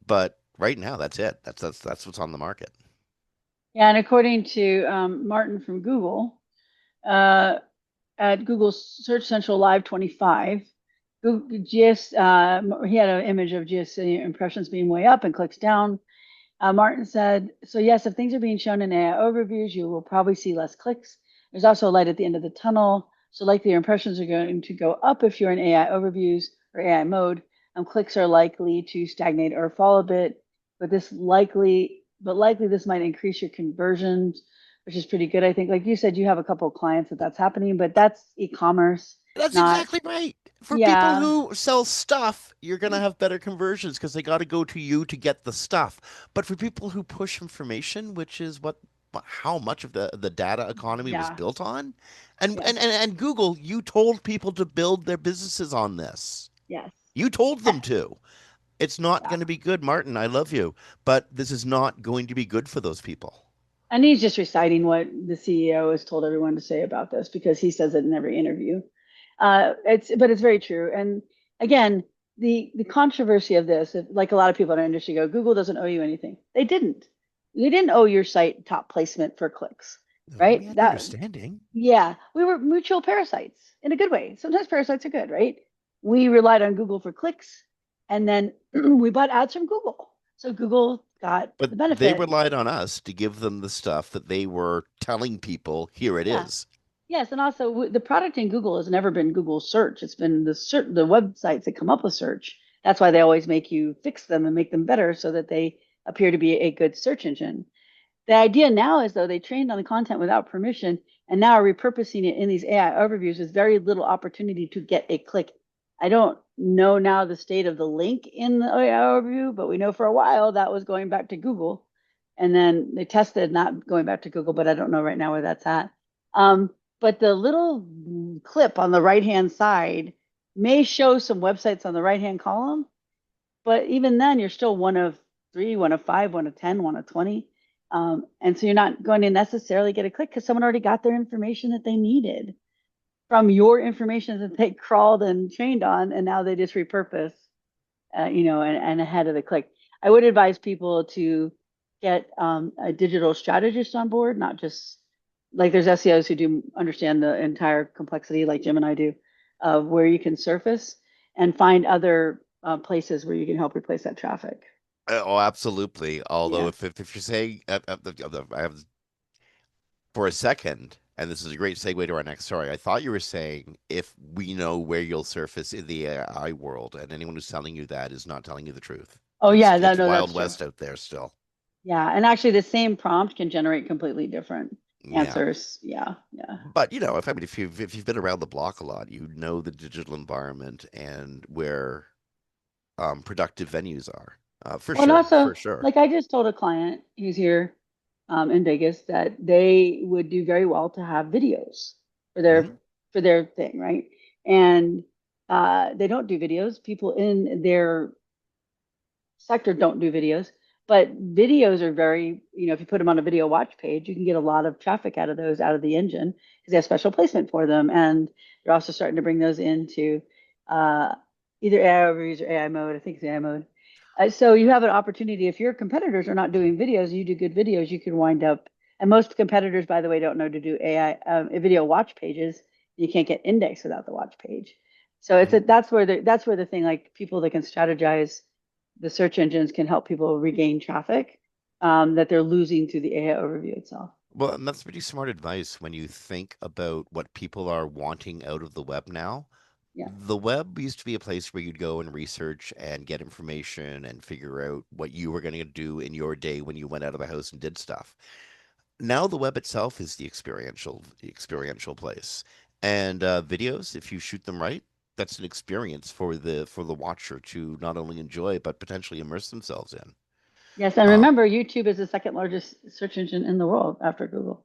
A: But right now, that's it. That's what's on the market.
B: Yeah, and according to Martin from Google, uh, at Google Search Central Live 25, Google, he had an image of GSC impressions being way up and clicks down. Martin said, so yes, if things are being shown in AI overviews, you will probably see less clicks. There's also a light at the end of the tunnel. So likely your impressions are going to go up if you're in AI overviews or AI mode. Clicks are likely to stagnate or fall a bit, but likely this might increase your conversions, which is pretty good. I think, like you said, you have a couple of clients that's happening, but that's e-commerce,
A: That's
B: not,
A: exactly right. For people
B: yeah,
A: who sell stuff, you're going to have better conversions because they got to go to you to get the stuff. But for people who push information, which is what how much of the data economy was
B: yeah,
A: built on, and
B: yes,
A: and and, and Google, you told people to build their businesses on this.
B: yes,
A: You told
B: uh,
A: them to. It's not
B: yeah.
A: going to be good, Martin. I love you, but this is not going to be good for those people.
B: And he's just reciting what the CEO has told everyone to say about this because he says it in every interview. But it's very true. And again, the controversy of this, like a lot of people in our industry go, Google doesn't owe you anything. They didn't. They didn't owe your site top placement for clicks,
A: No, we
B: right?
A: had an
B: That
A: understanding.
B: Yeah, we were mutual parasites in a good way. Sometimes parasites are good, right? We relied on Google for clicks, and then we bought ads from Google, so Google got
A: But
B: the
A: they
B: benefit.
A: relied on us to give them the stuff that they were telling people, here it
B: Yeah.
A: is.
B: Yes, and also the product in Google has never been Google search. It's been the websites that come up with search. That's why they always make you fix them and make them better so that they appear to be a good search engine. The idea now is though they trained on the content without permission and now are repurposing it in these AI overviews with very little opportunity to get a click I don't know now the state of the link in the AI overview, but we know for a while that was going back to Google. And then they tested not going back to Google, but I don't know right now where that's at. Um, but the little clip on the right hand side may show some websites on the right hand column, but even then, you're still one of three, one of five, one of 10, one of 20. And so you're not going to necessarily get a click because someone already got their information that they needed from your information that they crawled and trained on, and now they just repurpose, and ahead of the click. I would advise people to get a digital strategist on board, not just like there's SEOs who do understand the entire complexity, like Jim and I do, of where you can surface and find other places where you can help replace that traffic.
A: Oh, absolutely. Although
B: Yeah.
A: if you're saying, I have for a second, and this is a great segue to our next story. I thought you were saying if we know where you'll surface in the AI world, and anyone who's telling you that is not telling you the truth.
B: Oh
A: It's
B: yeah,
A: it's
B: no,
A: Wild
B: that's true.
A: West out there still.
B: Yeah, and actually the same prompt can generate completely different
A: Yeah.
B: answers. Yeah, yeah.
A: But if I mean if you've been around the block a lot, you know the digital environment and where productive venues are. For
B: Well, and
A: sure,
B: also,
A: for sure.
B: like I just told a client who's here in Vegas that they would do very well to have videos for
A: Hmm.
B: their thing, right? And they don't do videos. People in their sector don't do videos, but videos are very, if you put them on a video watch page, you can get a lot of traffic out of those out of the engine because they have special placement for them. And they're also starting to bring those into uh, either AI overviews or AI mode. I think it's AI mode. So you have an opportunity if your competitors are not doing videos, you do good videos, you can wind up. And most competitors, by the way, don't know to do AI video watch pages. You can't get indexed without the watch page. So
A: Hmm.
B: that's where the thing like people that can strategize the search engines can help people regain traffic that they're losing through the AI overview itself.
A: Well, and that's pretty smart advice when you think about what people are wanting out of the web now.
B: Yeah.
A: The web used to be a place where you'd go and research and get information and figure out what you were going to do in your day when you went out of the house and did stuff. Now the web itself is the experiential place. And videos, if you shoot them right, that's an experience for the watcher to not only enjoy but potentially immerse themselves in.
B: Yes, and
A: Um,
B: remember, YouTube is the second largest search engine in the world after Google.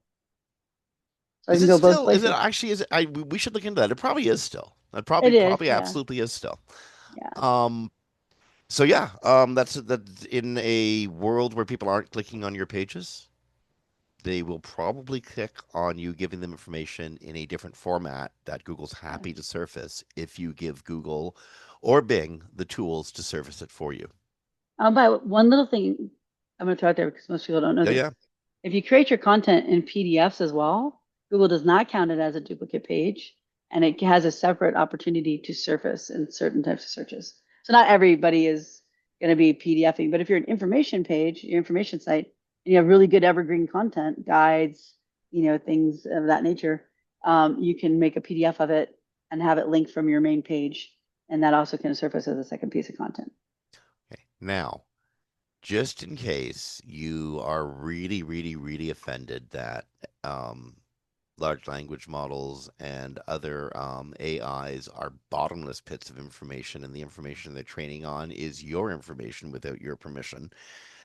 B: So it
A: is
B: can
A: it
B: go both
A: still? Is it
B: places.
A: actually? Is it? We should look into that. It probably is still. It probably
B: It is,
A: probably
B: yeah,
A: absolutely is still.
B: yeah.
A: Um, so yeah, that's in a world where people aren't clicking on your pages, they will probably click on you giving them information in a different format that Google's
B: Yes.
A: happy to surface if you give Google or Bing the tools to surface it for you.
B: But one little thing I'm going to throw out there because most people don't know
A: Yeah,
B: this.
A: yeah.
B: If you create your content in PDFs as well, Google does not count it as a duplicate page, and it has a separate opportunity to surface in certain types of searches. So not everybody is going to be PDFing, but if you're an information page, your information site, and you have really good evergreen content, guides, things of that nature, you can make a PDF of it and have it linked from your main page, and that also can surface as a second piece of content.
A: Okay. Now, just in case you are really, really, really offended that um, large language models and other AIs are bottomless pits of information, and the information they're training on is your information without your permission,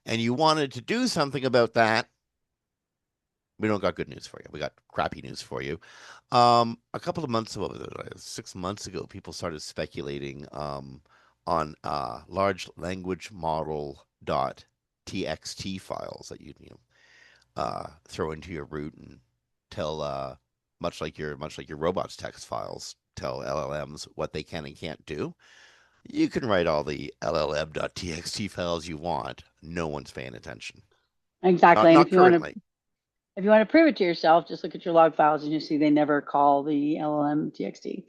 A: and you wanted to do something about that, we don't got good news for you. We got crappy news for you. A couple of months ago, 6 months ago, people started speculating on large language model dot txt files that you throw into your root and tell much like your robots text files tell LLMs what they can and can't do. You can write all the llm.txt files you want. No one's paying attention. Not
B: Exactly. And
A: not currently.
B: if you want to prove it to yourself, just look at your log files and you see they never call the LLM TXT.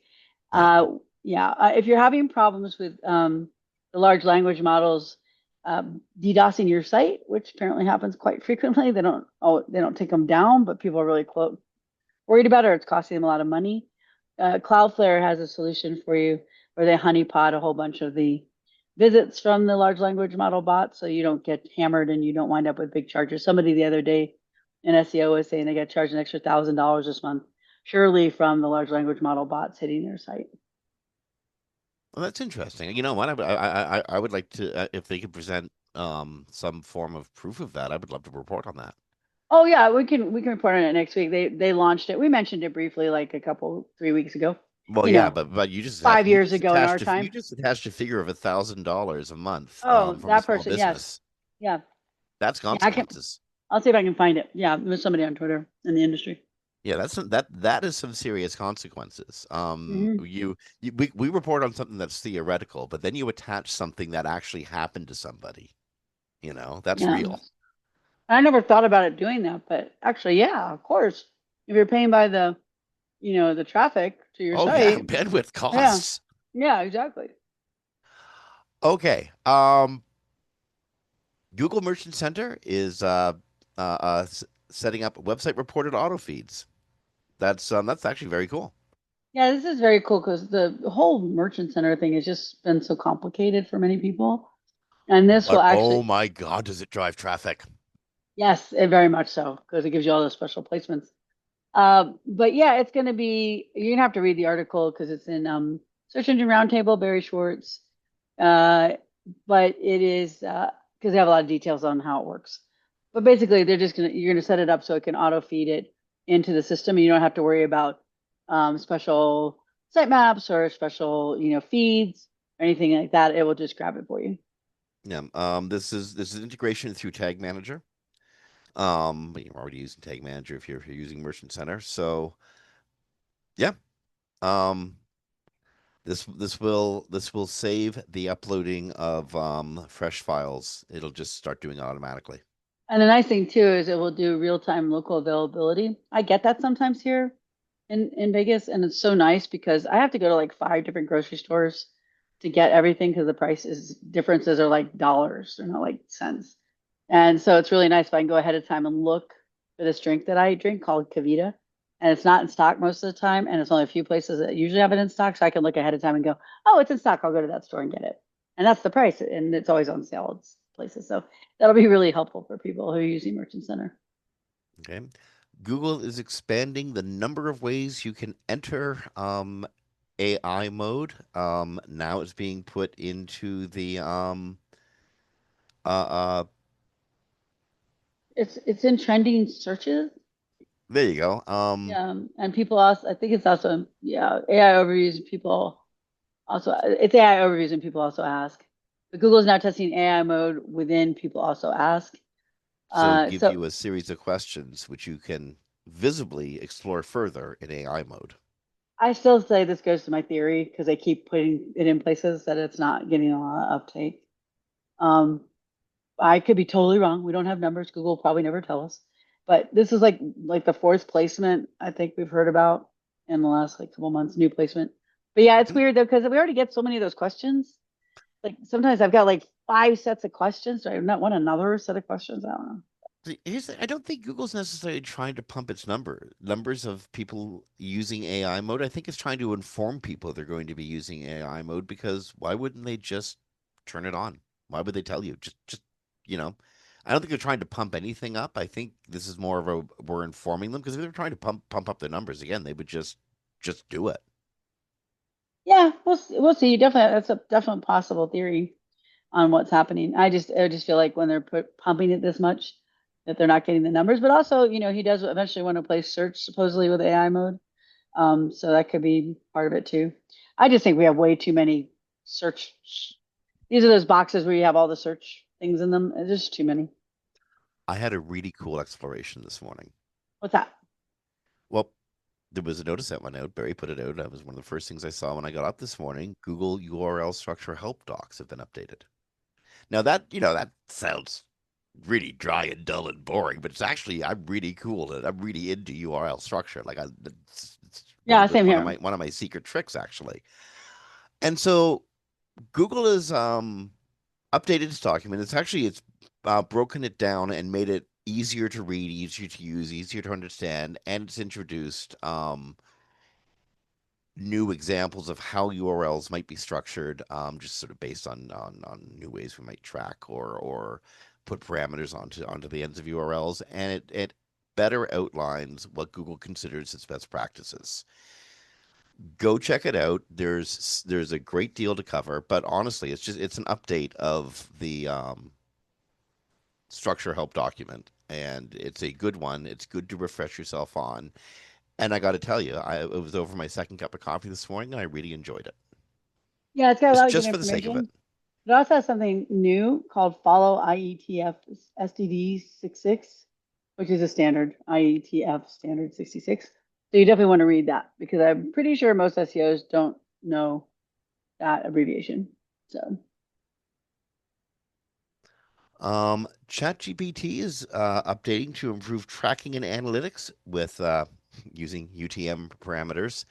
A: Yeah.
B: Yeah, if you're having problems with the large language models DDoSing your site, which apparently happens quite frequently, they don't take them down, but people are really worried about it. Or it's costing them a lot of money. Cloudflare has a solution for you where they honeypot a whole bunch of the visits from the large language model bots, so you don't get hammered and you don't wind up with big charges. Somebody the other day in SEO was saying they got charged an extra $1,000 this month, surely from the large language model bots hitting their site.
A: Well, that's interesting. You know what? I would like to if they could present some form of proof of that. I would love to report on that.
B: Oh yeah, we can report on it next week. They launched it. We mentioned it briefly like a couple 3 weeks ago.
A: Well,
B: You
A: yeah,
B: know,
A: but you just have
B: 5 years ago in our
A: you
B: time.
A: just attached a figure of $1,000 a month
B: Oh,
A: from a
B: that
A: small
B: person, yes.
A: business.
B: Yeah.
A: That's
B: Yeah, I can
A: consequences.
B: I'll see if I can find it. Yeah, it was somebody on Twitter in the industry.
A: Yeah, that is some serious consequences.
B: Hmm.
A: We report on something that's theoretical, but then you attach something that actually happened to somebody. That's
B: Yeah.
A: real.
B: I never thought about it doing that, but actually, yeah, of course. If you're paying by the traffic to your
A: Oh yeah,
B: site,
A: bandwidth
B: yeah.
A: costs.
B: Yeah, exactly.
A: Okay. Google Merchant Center is setting up website reported auto feeds. That's actually very cool.
B: Yeah, this is very cool because the whole merchant center thing has just been so complicated for many people. And this will
A: But oh
B: actually,
A: my God, does it drive traffic?
B: yes, very much so, because it gives you all those special placements. But yeah, it's going to be, you're going to have to read the article because it's in Search Engine Roundtable, Barry Schwartz. Uh, but it is because they have a lot of details on how it works. But basically, you're gonna set it up so it can auto feed it into the system, and you don't have to worry about special sitemaps or special feeds or anything like that. It will just grab it for you.
A: Yeah. This is integration through Tag Manager. But you're already using Tag Manager if you're using Merchant Center. So yeah. Um, this will save the uploading of fresh files. It'll just start doing it automatically.
B: And the nice thing too is it will do real-time local availability. I get that sometimes here in Vegas, and it's so nice because I have to go to like 5 different grocery stores to get everything because the prices differences are like dollars, they're not like cents. And so it's really nice if I can go ahead of time and look for this drink that I drink called Kavita. And it's not in stock most of the time, and it's only a few places that usually have it in stock, so I can look ahead of time and go, oh, it's in stock. I'll go to that store and get it. And that's the price, and it's always on sale at places. So that'll be really helpful for people who are using Merchant Center.
A: Okay. Google is expanding the number of ways you can enter AI mode. Now it's being put into the uh, uh,
B: It's in trending searches.
A: there you go.
B: Yeah, and people also, I think it's also, yeah, AI overviews. And people also, it's AI overviews, and people also ask. But Google is now testing AI mode within people also ask.
A: So it'll give
B: So
A: you a series of questions which you can visibly explore further in AI mode.
B: I still say this goes to my theory because they keep putting it in places that it's not getting a lot of uptake. Um, I could be totally wrong. We don't have numbers. Google will probably never tell us. But this is like the fourth placement I think we've heard about in the last like couple months, new placement. But yeah, it's
A: And
B: weird though because we already get so many of those questions. Like sometimes I've got like 5 sets of questions. Do I not want another set of questions? I don't know.
A: I don't think Google's necessarily trying to pump its numbers of people using AI mode. I think it's trying to inform people they're going to be using AI mode because why wouldn't they just turn it on? Why would they tell you? You know, I don't think they're trying to pump anything up. I think this is more of a we're informing them because if they're trying to pump up their numbers again, they would just do it.
B: Yeah, we'll see. Definitely, that's a definite possible theory on what's happening. I just feel like when they're pumping it this much, that they're not getting the numbers. But also, he does eventually want to place search supposedly with AI mode. So that could be part of it too. I just think we have way too many search. These are those boxes where you have all the search things in them. There's just too many.
A: I had a really cool exploration this morning.
B: What's that?
A: Well, there was a notice that went out. Barry put it out. That was one of the first things I saw when I got up this morning. Google URL structure help docs have been updated. Now that sounds really dry and dull and boring, but it's actually I'm really cool. I'm really into URL structure. It's
B: Yeah, same here.
A: one of my secret tricks actually. And so Google has updated its document. It's broken it down and made it easier to read, easier to use, easier to understand, and it's introduced new examples of how URLs might be structured, just sort of based on new ways we might track or put parameters onto the ends of URLs, and it better outlines what Google considers its best practices. Go check it out. There's a great deal to cover, but honestly, it's an update of the structure help document, and it's a good one. It's good to refresh yourself on. And I got to tell you, it was over my second cup of coffee this morning, and I really enjoyed it.
B: Yeah, it's got a lot of good
A: Just for the sake of it.
B: information. It also has something new called Follow IETF STD 66, which is a standard IETF standard 66. So you definitely want to read that because I'm pretty sure most SEOs don't know that abbreviation. So
A: ChatGPT is updating to improve tracking and analytics with using UTM parameters.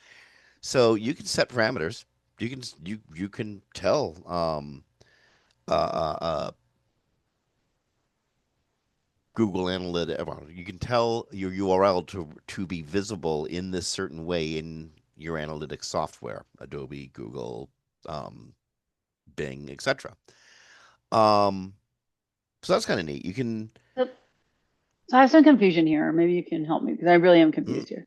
A: So you can set parameters. You can tell uh, uh, uh, Google Analytics. Well, you can tell your URL to be visible in this certain way in your analytics software, Adobe, Google, um, Bing, etc. Um, so that's kind of neat. You can.
B: so I have some confusion here. Maybe you can help me because I really am
A: Mm,
B: confused here.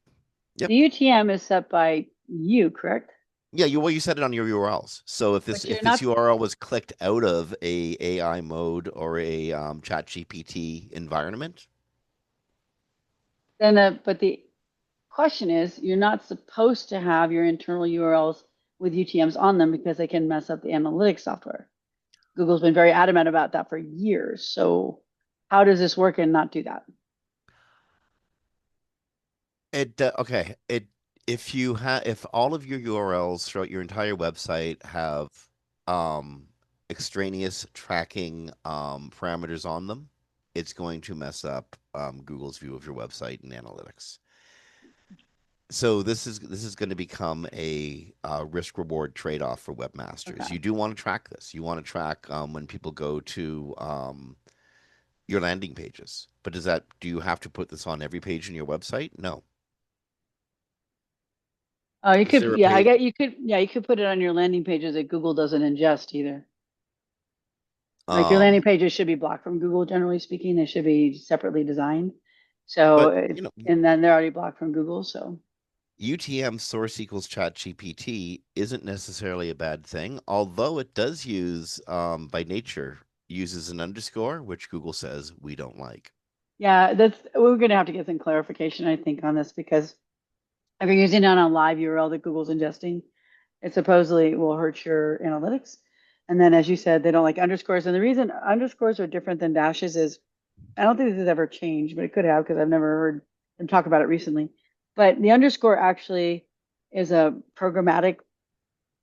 A: yep.
B: The UTM is set by you, correct?
A: Yeah, you set it on your URLs. So if
B: But
A: if
B: you're
A: this
B: not
A: URL was clicked out of a AI mode or a Chat GPT environment,
B: then but the question is you're not supposed to have your internal URLs with UTMs on them because they can mess up the analytics software. Google's been very adamant about that for years. So how does this work and not do that?
A: it okay. It if all of your URLs throughout your entire website have um, extraneous tracking parameters on them, it's going to mess up Google's view of your website and analytics. So this is going to become a risk reward trade off for
B: Okay.
A: webmasters. You do want to track this. You want to track when people go to your landing pages. But do you have to put this on every page in your website? No.
B: Oh, you
A: Is
B: could,
A: there a
B: yeah, I
A: page?
B: get you could, yeah, you could put it on your landing pages that Google doesn't ingest either. Like your landing
A: Um,
B: pages should be blocked from Google, generally speaking. They should be separately designed. So,
A: but
B: and then they're already blocked from Google. So,
A: UTM source equals chat GPT isn't necessarily a bad thing, although it does use by nature uses an underscore, which Google says we don't like.
B: yeah, we're going to have to get some clarification, I think, on this because if you're using it on a live URL that Google's ingesting, it supposedly will hurt your analytics. And then, as you said, they don't like underscores. And the reason underscores are different than dashes is I don't think this has ever changed, but it could have because I've never heard them talk about it recently. But the underscore actually is a programmatic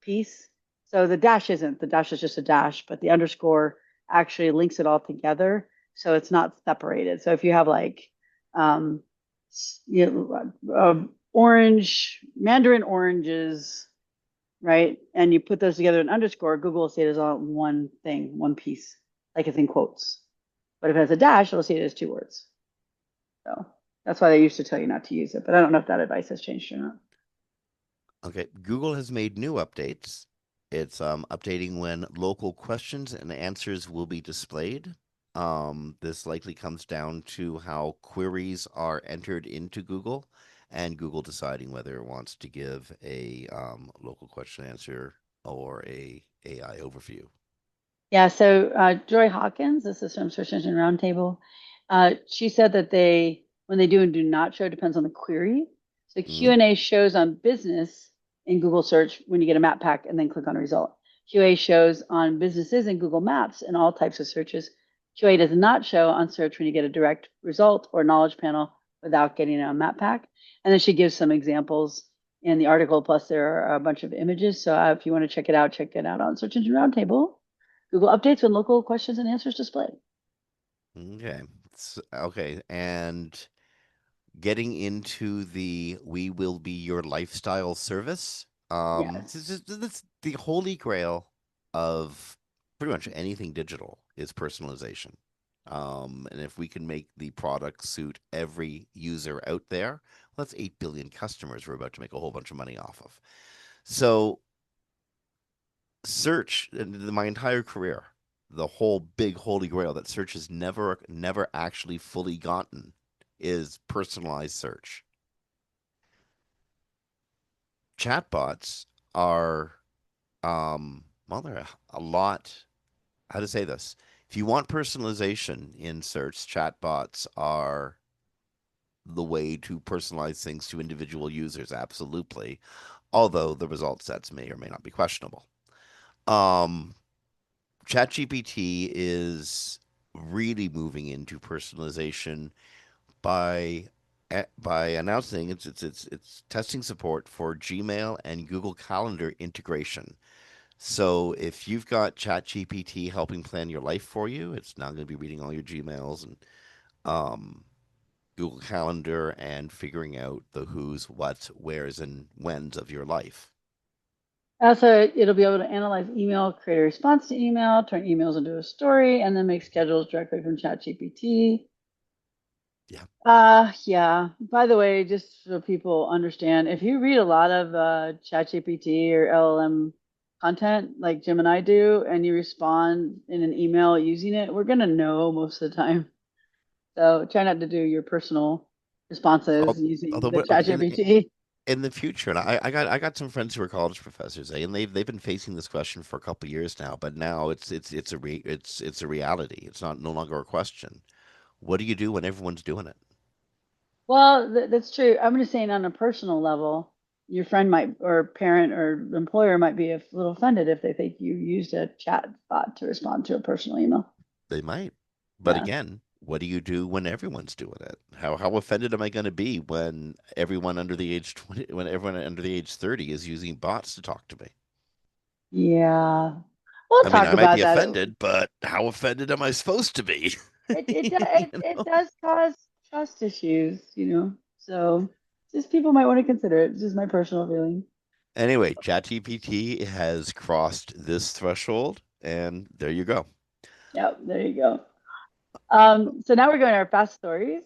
B: piece. So the dash isn't. The dash is just a dash, but the underscore actually links it all together. So it's not separated. So if you have like, um, orange, mandarin oranges, right? And you put those together in underscore, Google will see it as all one thing, one piece, like it's in quotes. But if it has a dash, it'll see it as two words. So that's why they used to tell you not to use it. But I don't know if that advice has changed or not.
A: Okay, Google has made new updates. It's updating when local questions and answers will be displayed. This likely comes down to how queries are entered into Google and Google deciding whether it wants to give a local question answer or a AI overview.
B: Yeah, so Joy Hawkins, this is from Search Engine Roundtable. She said that when they do and do not show, depends on the query. So
A: Mhm.
B: Q&A shows on business in Google search when you get a map pack and then click on a result. QA shows on businesses in Google Maps and all types of searches. QA does not show on search when you get a direct result or knowledge panel without getting a map pack. And then she gives some examples in the article, plus there are a bunch of images. So if you want to check it out on Search Engine Roundtable. Google updates when local questions and answers displayed.
A: Okay. Okay. And getting into the "we will be your lifestyle service."
B: Yes.
A: That's the holy grail of pretty much anything digital is personalization. And if we can make the product suit every user out there, well, that's 8 billion customers we're about to make a whole bunch of money off of. So search in my entire career, the whole big holy grail that search has never actually fully gotten is personalized search. chatbots are well, they're a lot. How to say this? If you want personalization in search, chatbots are the way to personalize things to individual users, absolutely. Although the result sets may or may not be questionable. Um, ChatGPT is really moving into personalization by by announcing it's testing support for Gmail and Google Calendar integration. So if you've got ChatGPT helping plan your life for you, it's now going to be reading all your Gmails and um, Google Calendar and figuring out the who's, what's, where's, and when's of your life.
B: Also, it'll be able to analyze email, create a response to email, turn emails into a story, and then make schedules directly from ChatGPT.
A: Yeah.
B: Yeah. By the way, just so people understand, if you read a lot of ChatGPT or LLM content like Jim and I do, and you respond in an email using it, we're gonna know most of the time. So try not to do your personal responses using the
A: Although
B: ChatGPT.
A: in the future, and I got some friends who are college professors, and they've been facing this question for a couple of years now, but now it's a reality. It's not no longer a question. What do you do when everyone's doing it?
B: Well, that's true. I'm just saying on a personal level, your friend might, or parent or employer might be a little offended if they think you used a chat bot to respond to a personal email.
A: They might. But
B: Yeah.
A: again, what do you do when everyone's doing it? How offended am I going to be when everyone under the age 20, when everyone under the age 30 is using bots to talk to me?
B: Yeah. We'll
A: I mean,
B: talk
A: I might
B: about
A: be
B: that.
A: offended, but how offended am I supposed to be?
B: It
A: You
B: it
A: know?
B: does cause trust issues, you know. So just people might want to consider it. It's just my personal feeling.
A: Anyway, ChatGPT has crossed this threshold, and there you go.
B: Yep, there you go. So now we're going to our fast stories.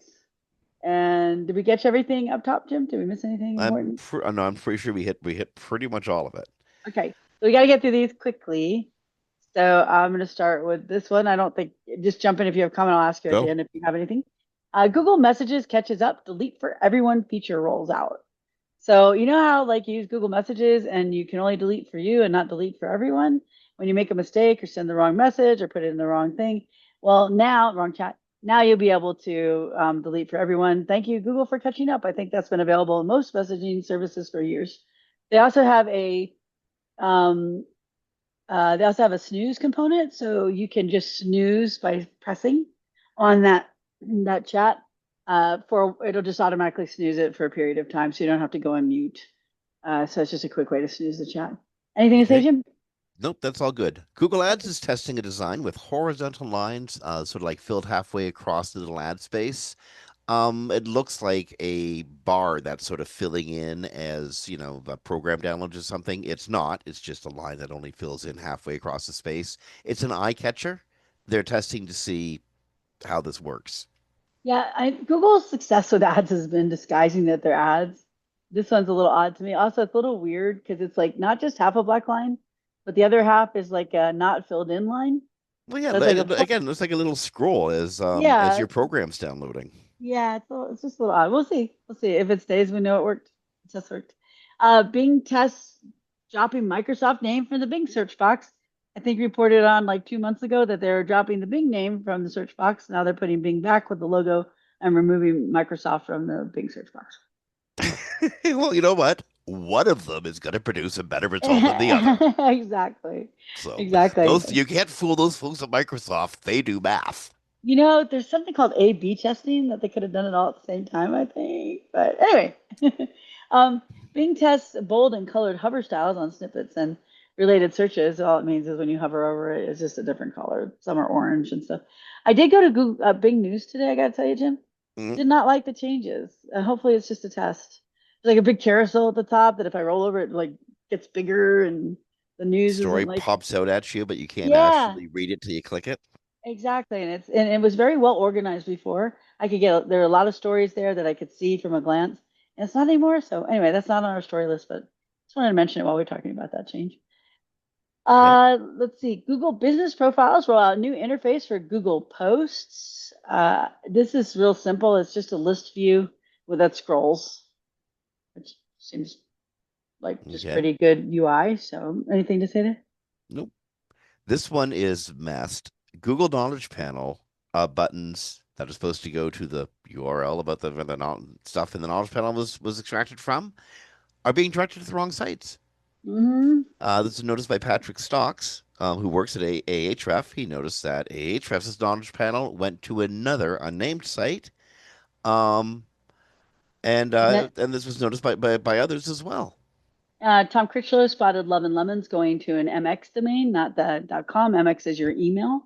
B: And did we catch everything up top, Jim? Did we miss anything important?
A: No, I'm pretty sure we hit pretty much all of it.
B: Okay, so we got to get through these quickly. So I'm going to start with this one. I don't think, just jump in if you have a comment. I'll ask you at the
A: Go.
B: end if you have anything. Google Messages catches up, delete for everyone feature rolls out. So you know how like you use Google Messages and you can only delete for you and not delete for everyone when you make a mistake or send the wrong message or put it in the wrong thing. Well, now wrong chat. Now you'll be able to delete for everyone. Thank you, Google, for catching up. I think that's been available in most messaging services for years. They also have a um, they also have a snooze component, so you can just snooze by pressing on that chat. For it'll just automatically snooze it for a period of time, so you don't have to go on mute. So it's just a quick way to snooze the chat. Anything to say,
A: Okay.
B: Jim?
A: Nope, that's all good. Google Ads
B: Okay.
A: is testing a design with horizontal lines, sort of like filled halfway across the little ad space. It looks like a bar that's sort of filling in as, a program download or something. It's not. It's just a line that only fills in halfway across the space. It's an eye catcher. They're testing to see how this works.
B: Yeah, Google's success with ads has been disguising that they're ads. This one's a little odd to me. Also, it's a little weird because it's like not just half a black line, but the other half is like a not filled in line.
A: Well, yeah,
B: So it's like a full,
A: again, it's like a little scroll as
B: yeah,
A: your program's downloading.
B: yeah, it's just a little odd. We'll see. We'll see. If it stays, we know it worked. It just worked. Bing tests dropping Microsoft name from the Bing search box. I think reported on like 2 months ago that they're dropping the Bing name from the search box. Now they're putting Bing back with the logo and removing Microsoft from the Bing search box.
A: Well, you know what? One of them is going to produce a better result than the other.
B: Exactly.
A: So
B: Exactly.
A: those you can't fool those folks at Microsoft. They do math.
B: You know, there's something called A/B testing that they could have done it all at the same time, I think. But anyway, um, Bing tests bold and colored hover styles on snippets and related searches. All it means is when you hover over it, it's just a different color. Some are orange and stuff. I did go to Google, Bing News today. I got to tell you, Jim,
A: Mhm.
B: did not like the changes. Hopefully, it's just a test. There's like a big carousel at the top that if I roll over it, like gets bigger, and the news isn't
A: Story
B: like,
A: pops out at you, but you can't
B: yeah.
A: actually read it till you click it.
B: Exactly, and it was very well organized before. I could get there are a lot of stories there that I could see from a glance, and it's not anymore. So anyway, that's not on our story list, but just wanted to mention it while we're talking about that change.
A: Okay.
B: Let's see. Google Business Profiles roll out new interface for Google Posts. This is real simple. It's just a list view with that scrolls, which seems. like just
A: Okay.
B: pretty good UI. So anything to say there?
A: Nope. This one is messed. Google Knowledge Panel buttons that are supposed to go to the URL about the where the stuff in the Knowledge Panel was extracted from are being directed to the wrong sites.
B: Hmm.
A: This is noticed by Patrick Stocks, who works at Ahref. He noticed that Ahref's knowledge panel went to another unnamed site, um,
B: And then
A: and this was noticed by others as well.
B: Tom Critchlow spotted Love and Lemons going to an MX domain, not the .com. MX is your email.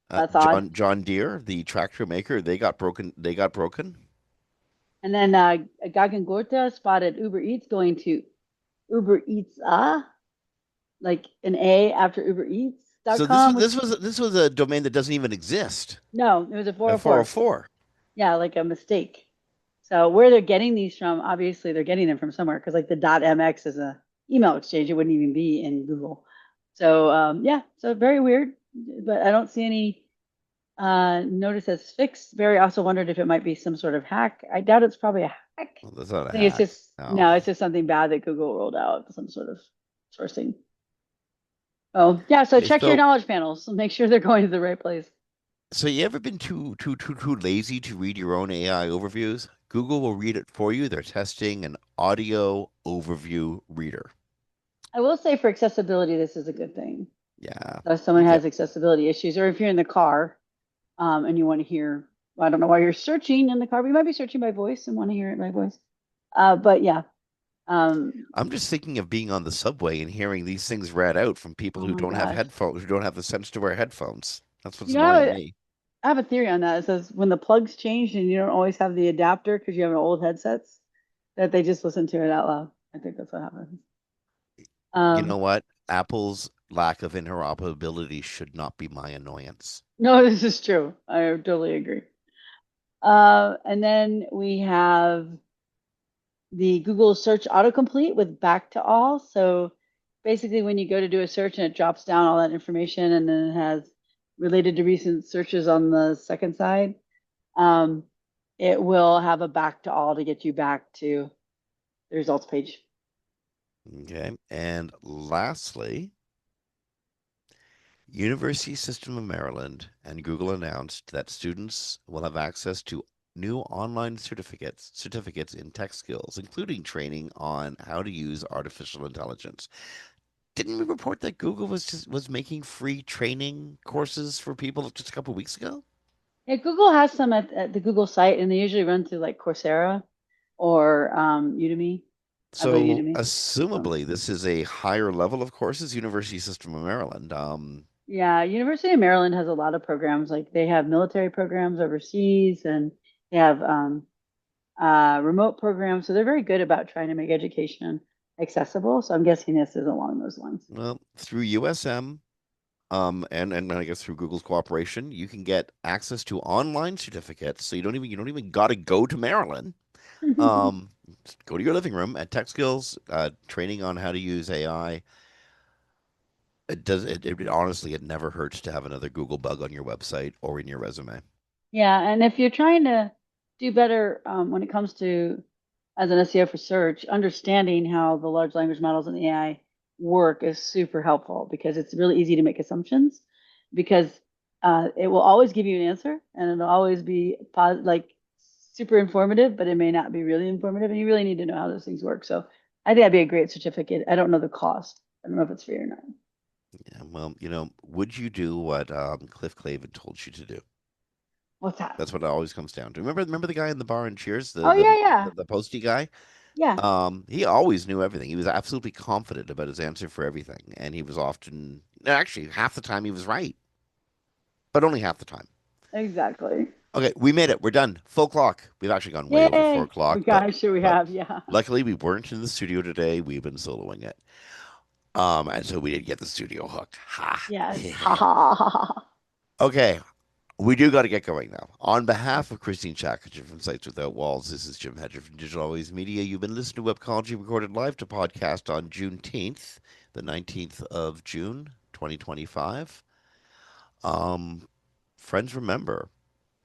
B: That's odd.
A: John Deere, the tractor maker, they got broken. They got broken.
B: And then Gagan Gorta spotted Uber Eats going to Uber Eats, like an A after Uber
A: So
B: Eats.com, which
A: this was a domain that doesn't even exist.
B: no, it was a
A: At
B: 404.
A: 404.
B: Yeah, like a mistake. So where they're getting these from, obviously they're getting them from somewhere because like the .mx is a email exchange. It wouldn't even be in Google. So yeah, so very weird, but I don't see any notice as fixed. Barry also wondered if it might be some sort of hack. I doubt it's probably a hack.
A: Well, that's not a
B: I think it's
A: hack.
B: just
A: No.
B: no, it's just something bad that Google rolled out, some sort of sourcing. Oh yeah, so
A: Okay,
B: check your knowledge panels. Make sure they're going to the right place.
A: so you ever been too lazy to read your own AI overviews? Google will read it for you. They're testing an audio overview reader.
B: I will say for accessibility, this is a good thing.
A: Yeah.
B: So if someone
A: Okay.
B: has accessibility issues, or if you're in the car and you want to hear, I don't know why you're searching in the car, but you might be searching by voice and want to hear it by voice. But yeah, um,
A: I'm just thinking of being on the subway and hearing these things read out from people
B: oh
A: who
B: my
A: don't have
B: gosh.
A: headphones, who don't have the sense to wear headphones. That's what's
B: You know, I
A: annoying
B: have, a,
A: me.
B: I have a theory on that. It says when the plugs change and you don't always have the adapter because you have an old headsets, that they just listen to it out loud. I think that's what happens.
A: You know
B: Um,
A: what? Apple's lack of interoperability should not be my annoyance.
B: no, this is true. I totally agree. And then we have the Google search autocomplete with back to all. So basically, when you go to do a search and it drops down all that information and then it has related to recent searches on the second side, um, it will have a back to all to get you back to the results page.
A: Okay. And lastly, University System of Maryland and Google announced that students will have access to new online certificates in tech skills, including training on how to use artificial intelligence. Didn't we report that Google was making free training courses for people just a couple of weeks ago?
B: Yeah, Google has some at the Google site, and they usually run through like Coursera or Udemy. I believe
A: So,
B: Udemy. So
A: assumably, this is a higher level of courses, University System of Maryland.
B: yeah, University of Maryland has a lot of programs. Like they have military programs overseas, and they have remote programs. So they're very good about trying to make education accessible. So I'm guessing this is along those lines.
A: Well, through USM, and I guess through Google's cooperation, you can get access to online certificates. So you don't even got to go to Maryland. Just go to your living room at Tech Skills, training on how to use AI. It honestly, it never hurts to have another Google bug on your website or in your resume.
B: Yeah, and if you're trying to do better when it comes to as an SEO for search, understanding how the large language models and the AI work is super helpful because it's really easy to make assumptions because it will always give you an answer and it'll always be like super informative, but it may not be really informative, and you really need to know how those things work. So I think that'd be a great certificate. I don't know the cost. I don't know if it's free or not.
A: Yeah, well, would you do what Cliff Clavin told you to do?
B: What's that?
A: That's what it always comes down to. Remember the guy in the bar in Cheers,
B: Oh yeah, yeah,
A: the posty guy?
B: yeah.
A: He always knew everything. He was absolutely confident about his answer for everything, and he was often, actually, half the time he was right, but only half the time.
B: Exactly.
A: Okay, we made it. We're done. Full clock. We've actually gone way over four
B: Yay! We
A: o'clock,
B: got sure we
A: but
B: have, yeah.
A: luckily we weren't in the studio today. We've been soloing it. And so we did get the studio hook. Ha.
B: Yes. Ha ha ha ha.
A: Okay, we do got to get going now. On behalf of Kristine Schachinger from Sites Without Walls, this is Jim Hedger from Digital Always Media. You've been listening to Webcology recorded live to podcast on Juneteenth, the 19th of June, 2025. Um, Friends, remember,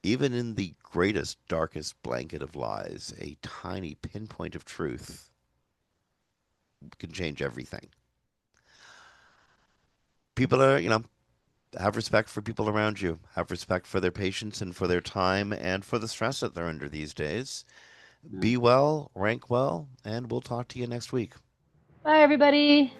A: even in the greatest, darkest blanket of lies, a tiny pinpoint of truth can change everything. People are, have respect for people around you. Have respect for their patience and for their time and for the stress that they're under these days.
B: Yeah.
A: Be well, rank well, and we'll talk to you next week.
B: Bye, everybody.